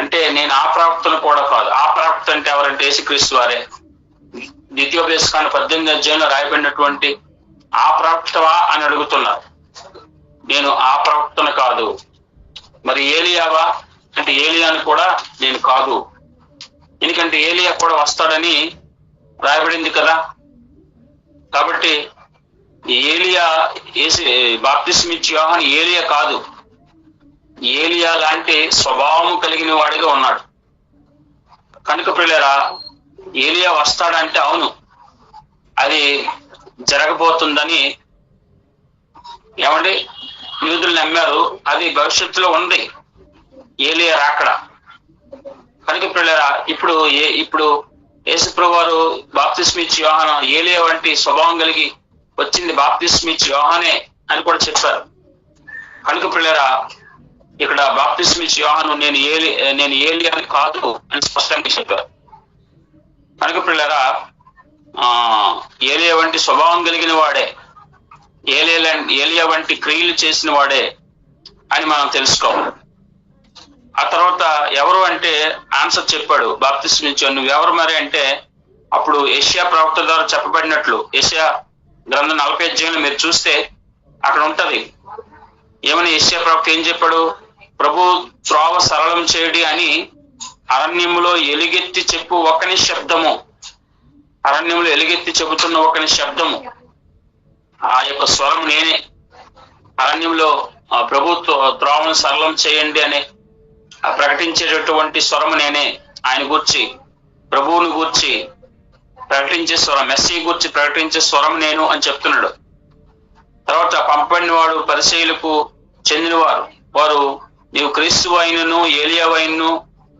అంటే, నేను ఆ ప్రవక్తను కూడా కాదు. ఆ ప్రవక్త అంటే ఎవరంటే యేసుక్రీస్తు వారే. ద్వితీయోపదేశకాండ 18వ అధ్యాయంలో రాయబడినటువంటి ఆ ప్రవక్తవా అని అడుగుతున్నారు. నేను ఆ ప్రవక్తను కాదు. మరి ఏలియావా అంటే ఏలియాని కూడా నేను కాదు. ఎందుకంటే ఏలియా కూడా వస్తాడని రాయబడింది కదా. కాబట్టి ఏలియా బాప్తిస్మా ఇచ్చే యోహాను ఏలియా కాదు. ఏలియా లాంటి స్వభావం కలిగిన వాడిగా ఉన్నాడు. కనుక ప్రియులారా, ఏలియా వస్తాడంటే అవును, అది జరగబోతుందని ఏమండి యూదులు నమ్మారు. అది భవిష్యత్తులో ఉంది ఏలియా రాకడ. కనుక ప్రియులారా, ఇప్పుడు యేసుప్రభువు వారు బాప్తిస్మా ఇచ్చే యోహాను ఏలియా వంటి స్వభావం కలిగి వచ్చింది బాప్తిస్మా ఇచ్చే యోహానే అని కూడా చెప్పారు. కనుక ప్రియులారా, ఇక్కడ బాప్తిస్మా ఇచ్చే యోహాను నేను ఏలియాని కాదు అని స్పష్టంగా చెప్పారు. కనుక ప్రియులారా, ఏలియా వంటి స్వభావం కలిగిన వాడే, ఏలియా వంటి క్రియలు చేసిన వాడే అని మనం తెలుసుకోవాలి. ఆ తర్వాత ఎవరు అంటే ఆన్సర్ చెప్పాడు బాప్తిస్మా ఇచ్చే నువ్వెవరు మరి అంటే, అప్పుడు యెషయా ప్రవక్త ద్వారా చెప్పబడినట్లు యెషయా గ్రంథం 40వ అధ్యాయంలో మీరు చూస్తే అక్కడ ఉంటది. ఏమని యెషయా ప్రవక్త ఏం చెప్పాడు? ప్రభు త్రోవ సరళం చేయడి అని అరణ్యములో ఎలుగెత్తి చెప్పు ఒకని శబ్దము. అరణ్యంలో ఎలుగెత్తి చెబుతున్న ఒకని శబ్దము, ఆ యొక్క స్వరం నేనే. అరణ్యంలో ప్రభు త్రోవను సరళం చేయండి అనే ప్రకటించేటటువంటి స్వరం నేనే. ఆయన గూర్చి, ప్రభువుని గూర్చి ప్రకటించే స్వరం, మెస్సీ గూర్చి ప్రకటించే స్వరం నేను అని చెప్తున్నాడు. తర్వాత పంపబడిన వాడు పరిసయ్యులకు చెందినవారు. వారు నీవు క్రీస్తు అయినను ఏలియా అయినను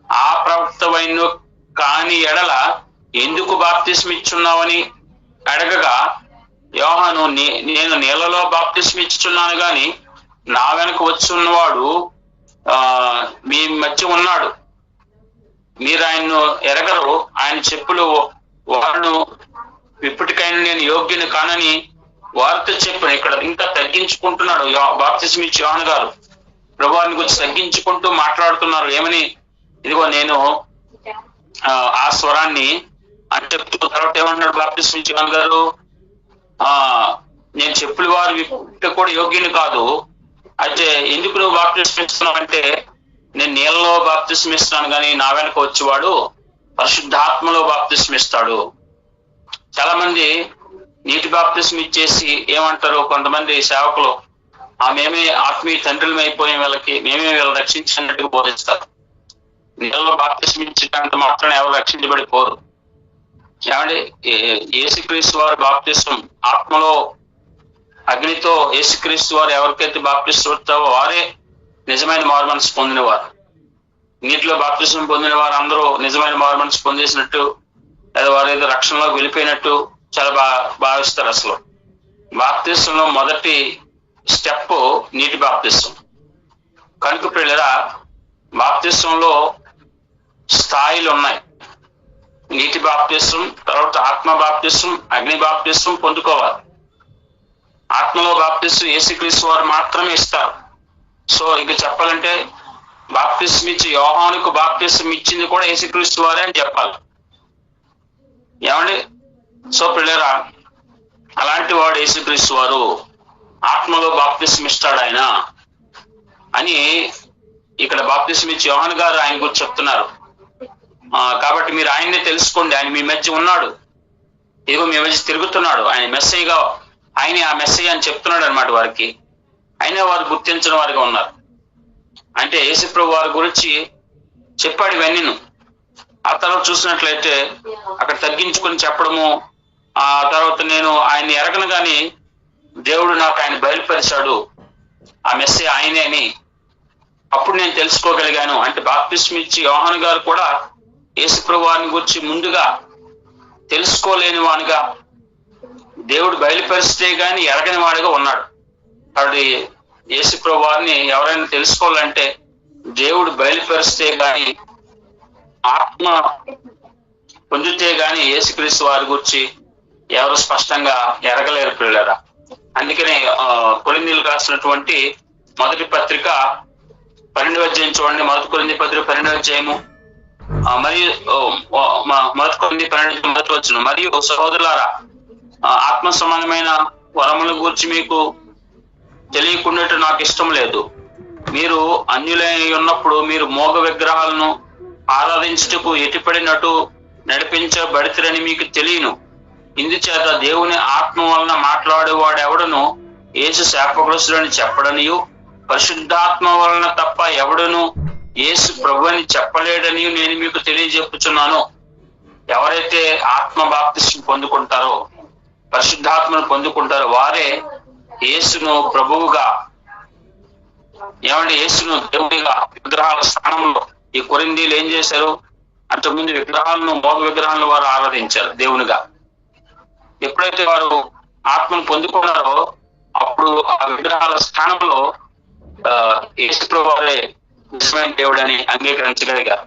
ఆ ప్రవక్త అయినను కాని ఎడల ఎందుకు బాప్తిస్మా ఇచ్చున్నావని అడగగా యోహాను నేను నీళ్లలో బాప్తిస్మా ఇచ్చుచున్నాను గాని నా వెనక వచ్చి ఉన్నవాడు మీ మధ్య ఉన్నాడు, మీరు ఆయన్ను ఎరగరు. ఆయన చెప్పులు వాడును, ఇప్పటికైనా నేను యోగ్యుని కానని వారితో చెప్పిన. ఇక్కడ ఇంకా తగ్గించుకుంటున్నాడు బాప్తిస్మా ఇచ్చే యోహాను గారు. ప్రభువాన్ని గురించి తగ్గించుకుంటూ మాట్లాడుతున్నారు. ఏమని? ఇదిగో నేను ఆ స్వరాన్ని అని చెప్తూ తర్వాత ఏమన్నాడు బాప్తిస్మా ఇచ్చే యోహాను గారు? నేను చెప్పులు వారు కూడా యోగ్యుని కాదు. అయితే ఎందుకు నువ్వు బాప్తిస్మా ఇస్తున్నావు అంటే, నేను నీళ్ళలో బాప్తిస్మా ఇస్తున్నాను కానీ నా వెనక వచ్చేవాడు పరిశుద్ధాత్మలో బాప్తిస్మా ఇస్తాడు. చాలా మంది నీటి బాప్తిస్మా ఇచ్చేసి ఏమంటారు, కొంతమంది సేవకులు మేమే ఆత్మీయ తండ్రులు అయిపోయిన వాళ్ళకి మేమే వీళ్ళు రక్షించినట్టుగా బోధిస్తారు. నీళ్ళలో బాప్తిస్మా ఇచ్చినంత మాత్రం ఎవరు రక్షించబడిపోరు. ఏమంటే యేసుక్రీస్తు వారి బాప్తిస్మం ఆత్మలో అగ్నితో యేసుక్రీస్తు వారు ఎవరికైతే బాప్తిస్మం ఇస్తారో వారే నిజమైన మారు మనసు పొందినవారు. నీటిలో బాప్తిస్మం పొందిన వారు అందరూ నిజమైన మారు మనసు పొందేసినట్టు, లేదా వారు ఏదో రక్షణలోకి వెళ్ళిపోయినట్టు చాలా భావిస్తారు. అసలు బాప్తిస్మంలో మొదటి స్టెప్ నీటి బాప్తిస్మం. కనుక ప్రియులారా, బాప్తిస్మంలో స్థాయిలు ఉన్నాయి. నీటి బాప్తిస్మం, తర్వాత ఆత్మ బాప్తిస్మం, అగ్ని బాప్తిస్మం పొందుకోవాలి. ఆత్మలో బాప్తిస్మం యేసుక్రీస్తు వారు మాత్రమే ఇస్తారు. సో ఇక చెప్పాలంటే బాప్తిస్మం ఇచ్చి యోహానుకు బాప్తిస్మం ఇచ్చింది కూడా యేసుక్రీస్తు వారే అని చెప్పాలి. ఏమండి? సో ప్రియులారా, అలాంటి వాడు యేసుక్రీస్తు వారు ఆత్మలో బాప్తిస్మం ఇస్తాడు ఆయన అని ఇక్కడ బాప్తిస్మం ఇచ్చి యోహాను గారు ఆయన గురించి చెప్తున్నారు. కాబట్టి మీరు ఆయన్నే తెలుసుకోండి, ఆయన మీ మధ్య ఉన్నాడు. ఇదిగో మీ మధ్య తిరుగుతున్నాడు, ఆయన మెస్సయ్యగా, ఆయన ఆ మెస్సయ్య అని చెప్తున్నాడు అనమాట వారికి. అయినా వారు గుర్తించిన వారిగా ఉన్నారు. అంటే యేసుప్రభు వారి గురించి చెప్పాడు ఇవన్నీను. ఆ తర్వాత చూసినట్లయితే అక్కడ తగ్గించుకొని చెప్పడము, ఆ తర్వాత నేను ఆయన్ని ఎరగను గాని దేవుడు నాకు ఆయన బయలుపరిచాడు, ఆ మెస్సయ్య ఆయనే అని అప్పుడు నేను తెలుసుకోగలిగాను. అంటే బాప్తిస్మం ఇచ్చి యోహాను గారు కూడా యేసుప్రభు వారిని గురించి ముందుగా తెలుసుకోలేని వానిగా, దేవుడు బయలుపరిస్తే గాని ఎరగని వాడిగా ఉన్నాడు. కాబట్టి యేసుప్రభు వారిని ఎవరైనా తెలుసుకోవాలంటే దేవుడు బయలుపరిస్తే గాని, ఆత్మ పొందితే గాని యేసుక్రీస్తు వారి గురించి ఎవరు స్పష్టంగా ఎరగలేరు పిల్లరా. అందుకనే కొరింథీయులకు రాసినటువంటి మొదటి పత్రిక 12వ అధ్యాయం చూడండి. మొదటి కొరింథీ పత్రిక 12వ అధ్యాయము మరియు మొదటి కొరింథీ 12 మొదటి వచనం, మరియు సహోదరులారా, ఆత్మ సమానమైన వరముల గురించి మీకు తెలియకుండా నాకు ఇష్టం లేదు. మీరు అన్యులై ఉన్నప్పుడు మీరు మోగ విగ్రహాలను ఆరాధించుటకు ఎటుపడినట్టు నడిపించబడితేరని మీకు తెలియను. ఇందుచేత దేవుని ఆత్మ వలన మాట్లాడేవాడు ఎవడను యేసు శాపగ్రస్తుడని చెప్పడనియు, పరిశుద్ధాత్మ వలన తప్ప ఎవడను యేసు ప్రభు అని చెప్పలేడని నేను మీకు తెలియజెప్పుచున్నాను. ఎవరైతే ఆత్మ బాప్తిస్మం పొందుకుంటారో, పరిశుద్ధాత్మను పొందుకుంటారో వారే యేసును ప్రభువుగా, ఏమంటే యేసును దేవుడిగా విగ్రహాల స్థానంలో. ఈ కొరింథీయులు ఏం చేశారు? అంతకుముందు విగ్రహాలను, మోగ విగ్రహాలను వారు ఆరాధించారు దేవునిగా. ఎప్పుడైతే వారు ఆత్మను పొందుకున్నారో అప్పుడు ఆ విగ్రహాల స్థానంలో యేసు ప్రభు వారే నిజమైన దేవుడని అంగీకరించగలిగారు.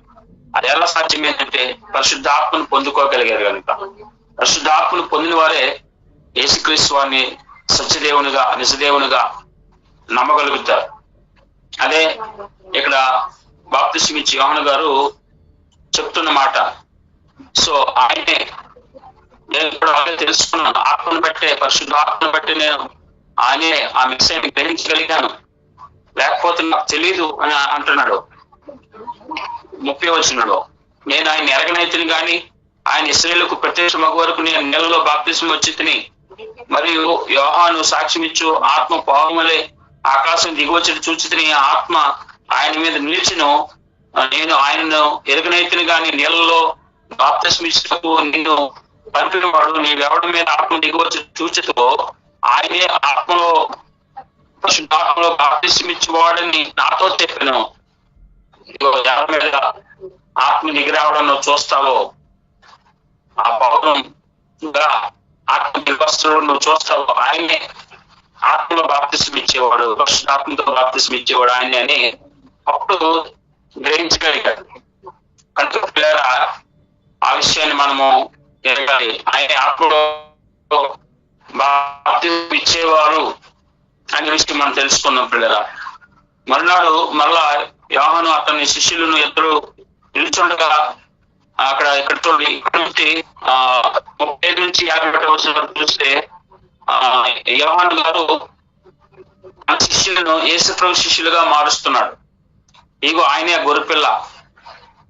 అది ఎలా సాధ్యం ఏంటంటే పరిశుద్ధాత్మను పొందుకోగలిగారు కనుక. పరిశుద్ధాత్మను పొందిన వారే యేసుక్రీస్తు వారిని సత్యదేవునిగా, నిజదేవునిగా నమ్మగలుగుతారు. అదే ఇక్కడ బాప్తిస్మం ఇచ్చి యోహాను గారు చెప్తున్న మాట. సో ఆయనే, నేను ఇప్పుడు తెలుసుకున్నాను, ఆత్మను బట్టే, పరిశుద్ధాత్మను బట్టి నేను ఆయనే ఆ మెస్సయ్యని గ్రహించగలిగాను, లేకపోతే నాకు తెలీదు అని అంటున్నాడు 30వ వచనంలో. నేను ఆయన ఎరగనైతిని గాని ఆయన ఇశ్రాయేలుకు ప్రత్యక్షమగు వరకు నేను నెలలో బాప్తిస్మం వచ్చి తిని, మరియు యోహాను సాక్ష్యం ఇచ్చు ఆత్మ పావములే ఆకాశం దిగువచ్చి చూచి తిని, ఆత్మ ఆయన మీద నిలిచిను. నేను ఆయనను ఎరగనైతిని గాని నీళ్ళలో బాప్తిస్మం ఇచ్చుటకు నిన్ను పంపిన వాడు నీవెవడి మీద ఆత్మ దిగువచ్చి చూచుతో ఆయనే ఆత్మలో, పరిశుద్ధాత్మలో బాప్తిస్మం ఇచ్చేవాడని నాతో చెప్పాను. ఎవరి మీద ఆత్మ దిగిరావడం నువ్వు చూస్తావో, ఆ పౌరంగా ఆత్మ దిగవస్తుడు నువ్వు చూస్తావో, ఆయనే ఆత్మలో బాప్తిస్మం ఇచ్చేవాడు, పరిశుద్ధాత్మతో బాప్తిస్మం ఇచ్చేవాడు ఆయనే అని అప్పుడు గ్రహించగలిగాడు. కనుక పిల్లరా, ఆ విషయాన్ని మనము ఎరగాలి. ఆయన ఆత్మలో బాప్తిస్మం ఇచ్చేవారు అనే విషయం మనం తెలుసుకున్నాం పిల్లరా. మరునాడు మళ్ళా యోహాను అతని శిష్యులను ఇద్దరు నిలుచుండగా ఇక్కడ నుంచి 35 నుంచి 51 వరకు చూస్తే యోహాను గారు ఆ శిష్యులను యేసుప్రభు శిష్యులుగా మారుస్తున్నాడు. ఇగో ఆయనే గొర్రెపిల్ల,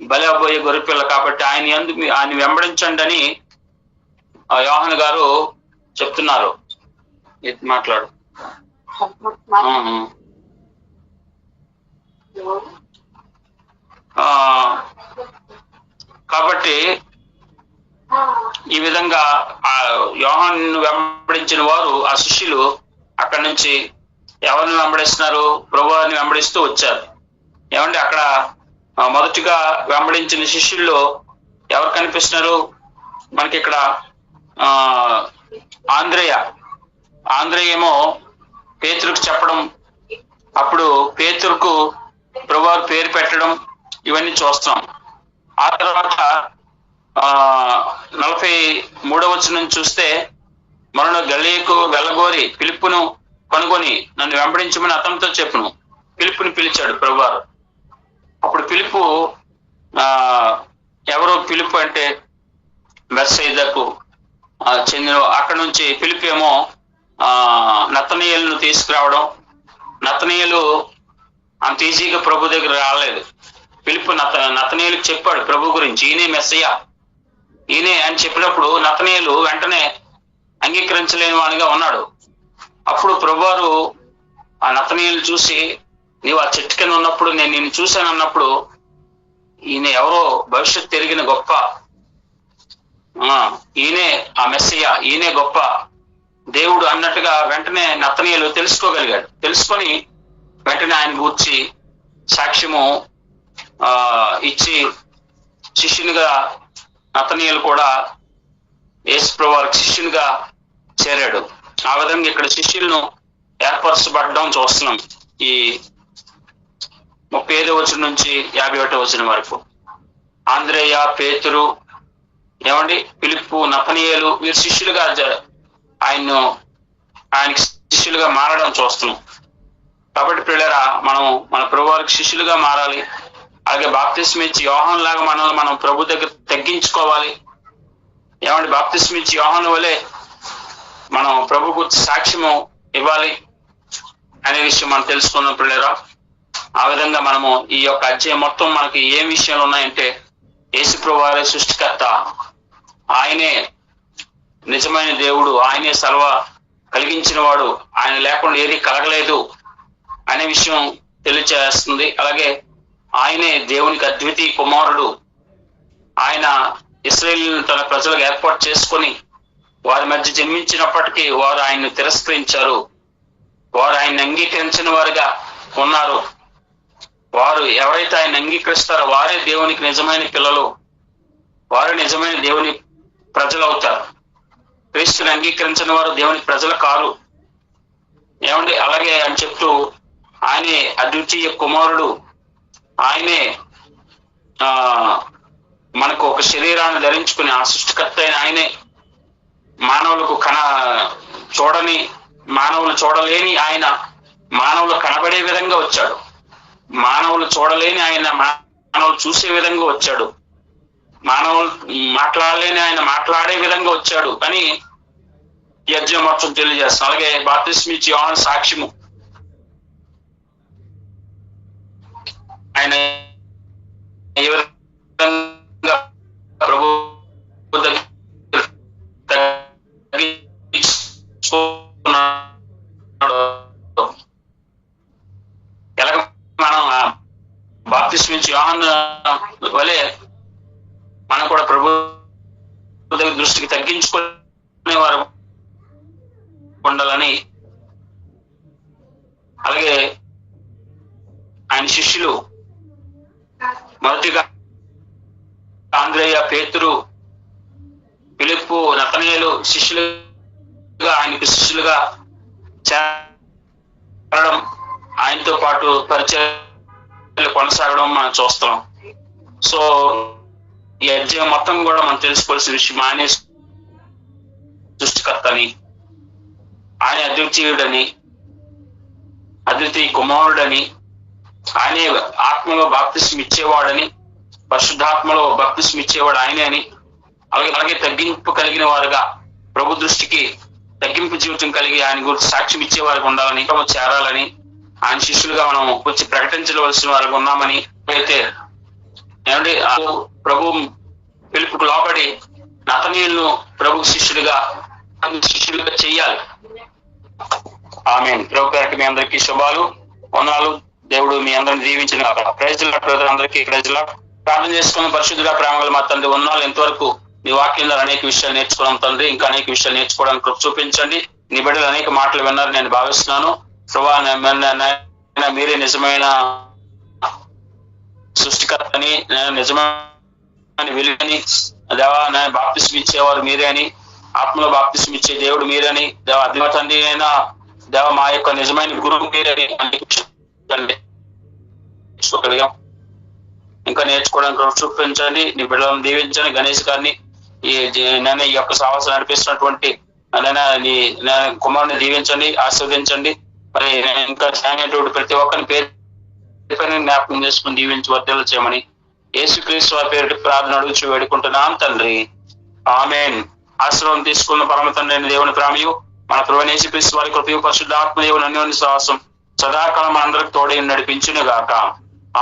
బలిపోయే గొర్రెపిల్ల, కాబట్టి ఆయన వెంబడించండి అని యోహాను గారు చెప్తున్నారు. మాట్లాడు. కాబట్టి ఈ విధంగా ఆ యోహాను వెంబడించిన వారు, ఆ శిష్యులు అక్కడి నుంచి ఎవరిని వెంబడిస్తున్నారు? ప్రభువారిని వెంబడిస్తూ వచ్చారు. ఏమంటే అక్కడ మొదటిగా వెంబడించిన శిష్యుల్లో ఎవరు కనిపిస్తున్నారు మనకి? ఇక్కడ ఆంద్రేయ ఏమో పేతురుకు చెప్పడం, అప్పుడు పేతురుకు ప్రభువారు పేరు పెట్టడం, ఇవన్నీ చూస్తాం. ఆ తర్వాత 43వ వచనం చూస్తే, మరణ గలియకు వెళ్ళగోరి ఫిలిప్పును కనుగొని నన్ను వెంబడించమని అతనితో చెప్పును. ఫిలిప్పుని పిలిచాడు ప్రభువారు. అప్పుడు ఫిలిప్పు ఎవరు? ఫిలిప్పు అంటే బెత్సయిదాకు చెందిన. అక్కడ నుంచి ఫిలిప్పు ఏమో నతనీయులను తీసుకురావడం. నతనీయులు అంత ఈజీగా ప్రభు దగ్గర రాలేదు. ఫిలిప్పు నతనీయులకు చెప్పాడు ప్రభు గురించి, ఈయనే మెస్సయ్య, ఈయనే అని చెప్పినప్పుడు నతనీయులు వెంటనే అంగీకరించలేని వాడిగా ఉన్నాడు. అప్పుడు ప్రభువారు ఆ నతనీయులు చూసి, నీవు ఆ చెట్టు కింద ఉన్నప్పుడు నేను నిన్ను చూశాను అన్నప్పుడు, ఈయన ఎవరో భవిష్యత్తు తిరిగిన గొప్ప, ఈయనే ఆ మెస్సయ్య, ఈయనే గొప్ప దేవుడు అన్నట్టుగా వెంటనే నతనీయులు తెలుసుకోగలిగాడు. తెలుసుకొని వెంటనే ఆయన గూర్చి సాక్ష్యము ఇచ్చి శిష్యునిగా నతనీయులు కూడా యేసు ప్రభువారికి శిష్యునిగా చేరాడు. ఆ విధంగా ఇక్కడ శిష్యులను ఏర్పరచబడడం చూస్తున్నాం. ఈ 35వ వచనం నుంచి 51వ వచనం వరకు. ఆంద్రేయ, పేతురు, ఏమండి, ఫిలిప్పు, నతనీయులు వీరు శిష్యులుగా ఆయనకి శిష్యులుగా మారడం చూస్తున్నాం. కాబట్టి పిల్లరా, మనం మన ప్రభువారికి శిష్యులుగా మారాలి. అలాగే బాప్తిస్మం ఇచ్చి యోహాను లాగా మనం ప్రభు దగ్గర తగ్గించుకోవాలి. ఏమంటే బాప్తిస్మం ఇచ్చి యోహాను వలె మనం ప్రభు గురించి సాక్ష్యము ఇవ్వాలి అనే విషయం మనం తెలుసుకున్నాం పిల్లరా. ఆ విధంగా మనము ఈ యొక్క అధ్యాయం మొత్తం మనకి ఏం విషయాలు ఉన్నాయంటే, యేసు ప్రభువారే సృష్టికర్త, ఆయనే నిజమైన దేవుడు, ఆయనే సర్వ కలిగించిన వాడు, ఆయన లేకుండా ఏది కలగలేదు అనే విషయం తెలియజేస్తుంది. అలాగే ఆయనే దేవునికి అద్వితీయ కుమారుడు. ఆయన ఇశ్రాయేలును తన ప్రజలకు ఏర్పాటు చేసుకొని వారి మధ్య జన్మించినప్పటికీ వారు ఆయన్ని తిరస్కరించారు. వారు ఆయన్ని అంగీకరించిన వారుగా ఉన్నారు. వారు ఎవరైతే ఆయన అంగీకరిస్తారో వారే దేవునికి నిజమైన పిల్లలు, వారు నిజమైన దేవుని ప్రజలు అవుతారు. క్రీస్తుని అంగీకరించిన వారు దేవునికి ప్రజలు కారు. ఏమండి, అలాగే అని చెప్తూ ఆయనే అద్వితీయ కుమారుడు, ఆయనే మనకు ఒక శరీరాన్ని ధరించుకుని ఆ సృష్టికర్త అయిన ఆయనే మానవులకు మానవులు చూడలేని ఆయన మానవులు కనబడే విధంగా వచ్చాడు. మానవులు చూడలేని ఆయన మానవులు చూసే విధంగా వచ్చాడు. మానవులు మాట్లాడలేని ఆయన మాట్లాడే విధంగా వచ్చాడు అని ఈ అధ్యాయం మొత్తం తెలియజేస్తాం. అలాగే బాప్తిస్మం ఇచ్చి యోహాను సాక్ష్యము, ఆయన ఏ విధంగా ప్రభు ఎలాగ మనం బాప్తిస్మం ఇచ్చి యోహాను వలె మనం కూడా ప్రభు దగ్గర దృష్టికి తగ్గించుకునే వారు ఉండాలని, అలాగే ఆయన శిష్యులు మొదటిగా ఆంద్రేయ, పేతురు, ఫిలిప్పు, నతనీయులు శిష్యులుగా ఆయనకు శిష్యులుగా చేరడం, ఆయనతో పాటు పరిచయాలు కొనసాగడం మనం చూస్తున్నాం. సో ఈ అధ్యాయం మొత్తం కూడా మనం తెలుసుకోవాల్సిన విషయం, ఆయనే సృష్టికర్తని, ఆయన అద్వితీయుడని, అద్వితీయ కుమారుడని, ఆయనే ఆత్మలో బాప్తిస్మం ఇచ్చేవాడని, పరిశుద్ధాత్మలో బాప్తిస్మం ఇచ్చేవాడు ఆయనే అని, అలాగే తగ్గింపు కలిగిన వారుగా ప్రభు దృష్టికి తగ్గింపు జీవితం కలిగి ఆయన గురించి సాక్ష్యం ఇచ్చేవారికి ఉండాలని, చేరాలని, ఆయన శిష్యులుగా మనం వచ్చి ప్రకటించవలసిన వారికి ఉన్నామని అయితే ఏమంటే ప్రభు పిలుపుకు లోబడి నతనీయులను ప్రభు శిష్యులుగా చెయ్యాలి. ఆమేన్. ప్రభు గారికి మీ అందరికీ శుభాలు, వందనాలు. దేవుడు మీ అందరిని దీవించిన అందరికీ ప్రార్థన చేసుకున్న పరిశుద్ధుడా, ప్రేమగల మా తండ్రి వందనాలు. ఎంతవరకు నీ వాక్యం ద్వారా అనేక విషయాలు నేర్చుకున్నాం తండ్రి, ఇంకా అనేక విషయాలు నేర్చుకోవడానికి కృప చూపించండి. నీ బిడ్డలు అనేక మాటలు విన్నారు నేను భావిస్తున్నాను. మీరే నిజమైన సృష్టికర్తని, నిజమైన వెలుగని, దేవా బాప్తిస్మం ఇచ్చేవారు మీరే అని, ఆత్మలో బాప్తిస్మం ఇచ్చే దేవుడు మీరని, దేవ అధిమ తండ్రి అయినా దేవ మా యొక్క నిజమైన గురువు మీరని ఇంకా నేర్చుకోవడానికి చూపించండి. నీ బిడ్డలను దీవించండి. గణేష్ గారిని ఈ యొక్క సాహసం నడిపిస్తున్నటువంటి నీ కుమారుని దీవించండి, ఆస్వాదించండి. మరి ఇంకా జాయినటువంటి ప్రతి ఒక్కరిని పేరు జ్ఞాపకం చేసుకుని దీవించి వర్ధలు చేయమని యేసుక్రీస్తు వారి పేరు ప్రార్థన అడుగుచు వేడుకుంటున్నాం తండ్రి. ఆమేన్. ఆశ్రమం తీసుకున్న పరమ తండ్రి దేవుని ప్రేమయు మన ప్రభువైన యేసుక్రీస్తు వారి కృపయు పరిశుద్ధాత్మ దేవుని అన్యోన్య సహవాసం సదాకాలం మన అందరికి తోడై నడిపించును గాక.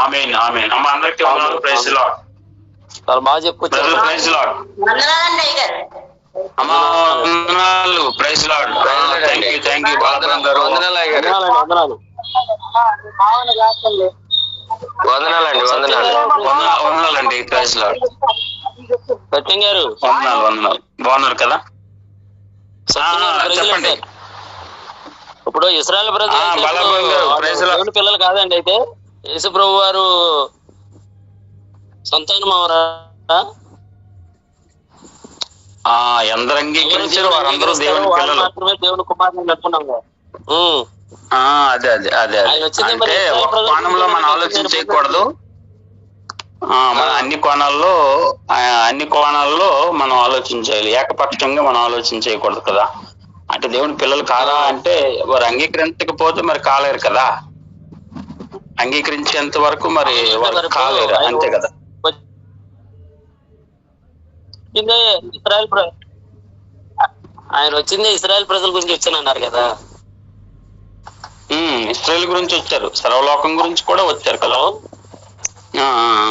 ఆమేన్. ఆమేన్. అమ్మ అందరికీ వందనాలు. Praise the lord. చాలా బాగా చెప్పుకొచ్చారు. Praise lord. అమ్మా వందనాలు. Praise lord. Thank you Balapuram గారు. వందనాలండి. వందనాలండి. Praise lord. సత్యం గారు వందనాలు. బాగున్నారు కదా? చెప్పండి. ఇప్పుడు ఇశ్రాయేల్ ప్రజలు దేవుని పిల్లలు కాదండి. అయితే యేసు ప్రభు వారు సంతానం అవరా? ఎందరు అంగీకరించారు వారందరూ దేవుని పిల్లలు. మాత్రమే దేవుని కుమారుని అనుకున్నాం. అదే అదే అదే అంటే ఒక కోణంలో మనం ఆలోచన చేయకూడదు. మన అన్ని కోణాల్లో మనం ఆలోచించాలి. ఏకపక్షంగా మనం ఆలోచన చేయకూడదు కదా. అంటే దేవుని పిల్లలు కాదా అంటే వారు అంగీకరించకపోతే మరి కాలేరు కదా. అంగీకరించేంత వరకు మరి వారు కాలేరు, అంతే కదా. ఆయన వచ్చిందే ఇశ్రాయేల్ ప్రజల గురించి వచ్చానన్నారు కదా. ఇశ్రాయేల్ గురించి వచ్చారు, సర్వలోకం గురించి కూడా వచ్చారు కదా.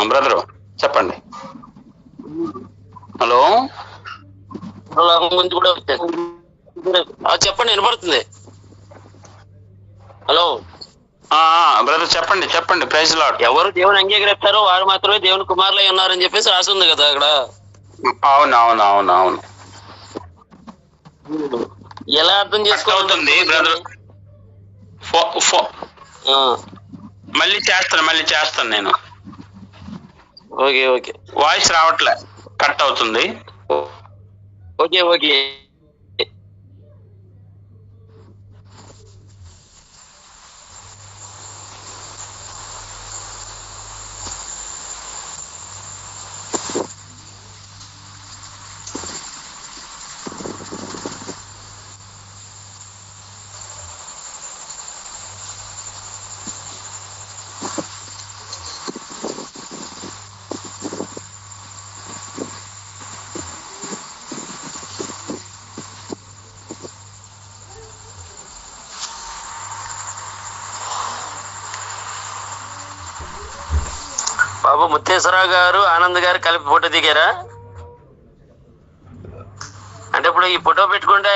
బ్రదరు చెప్పండి. హలో, సర్వలోకం గురించి కూడా వచ్చారు. చెప్పండి, వినపడుతుంది. హలో బ్రదర్ చెప్పండి. Praise lord. ఎవరు దేవుని అంగీకరిస్తారో వారు మాత్రమే దేవుని కుమారులై ఉన్నారని చెప్పేసి రాసి ఉంది కదా అక్కడ. అవును. ఎలా అర్థం చేసుకోవాలి బ్రదర్? మళ్ళీ చేస్తాను నేను. ఓకే. వాయిస్ రావట్లే, కట్ అవుతుంది. ఓకే. బాబు ముత్తేశ్వరరావు గారు, ఆనంద్ గారు కలిపి ఫోటో దిగారా? అంటే ఇప్పుడు ఈ ఫోటో పెట్టుకుంటే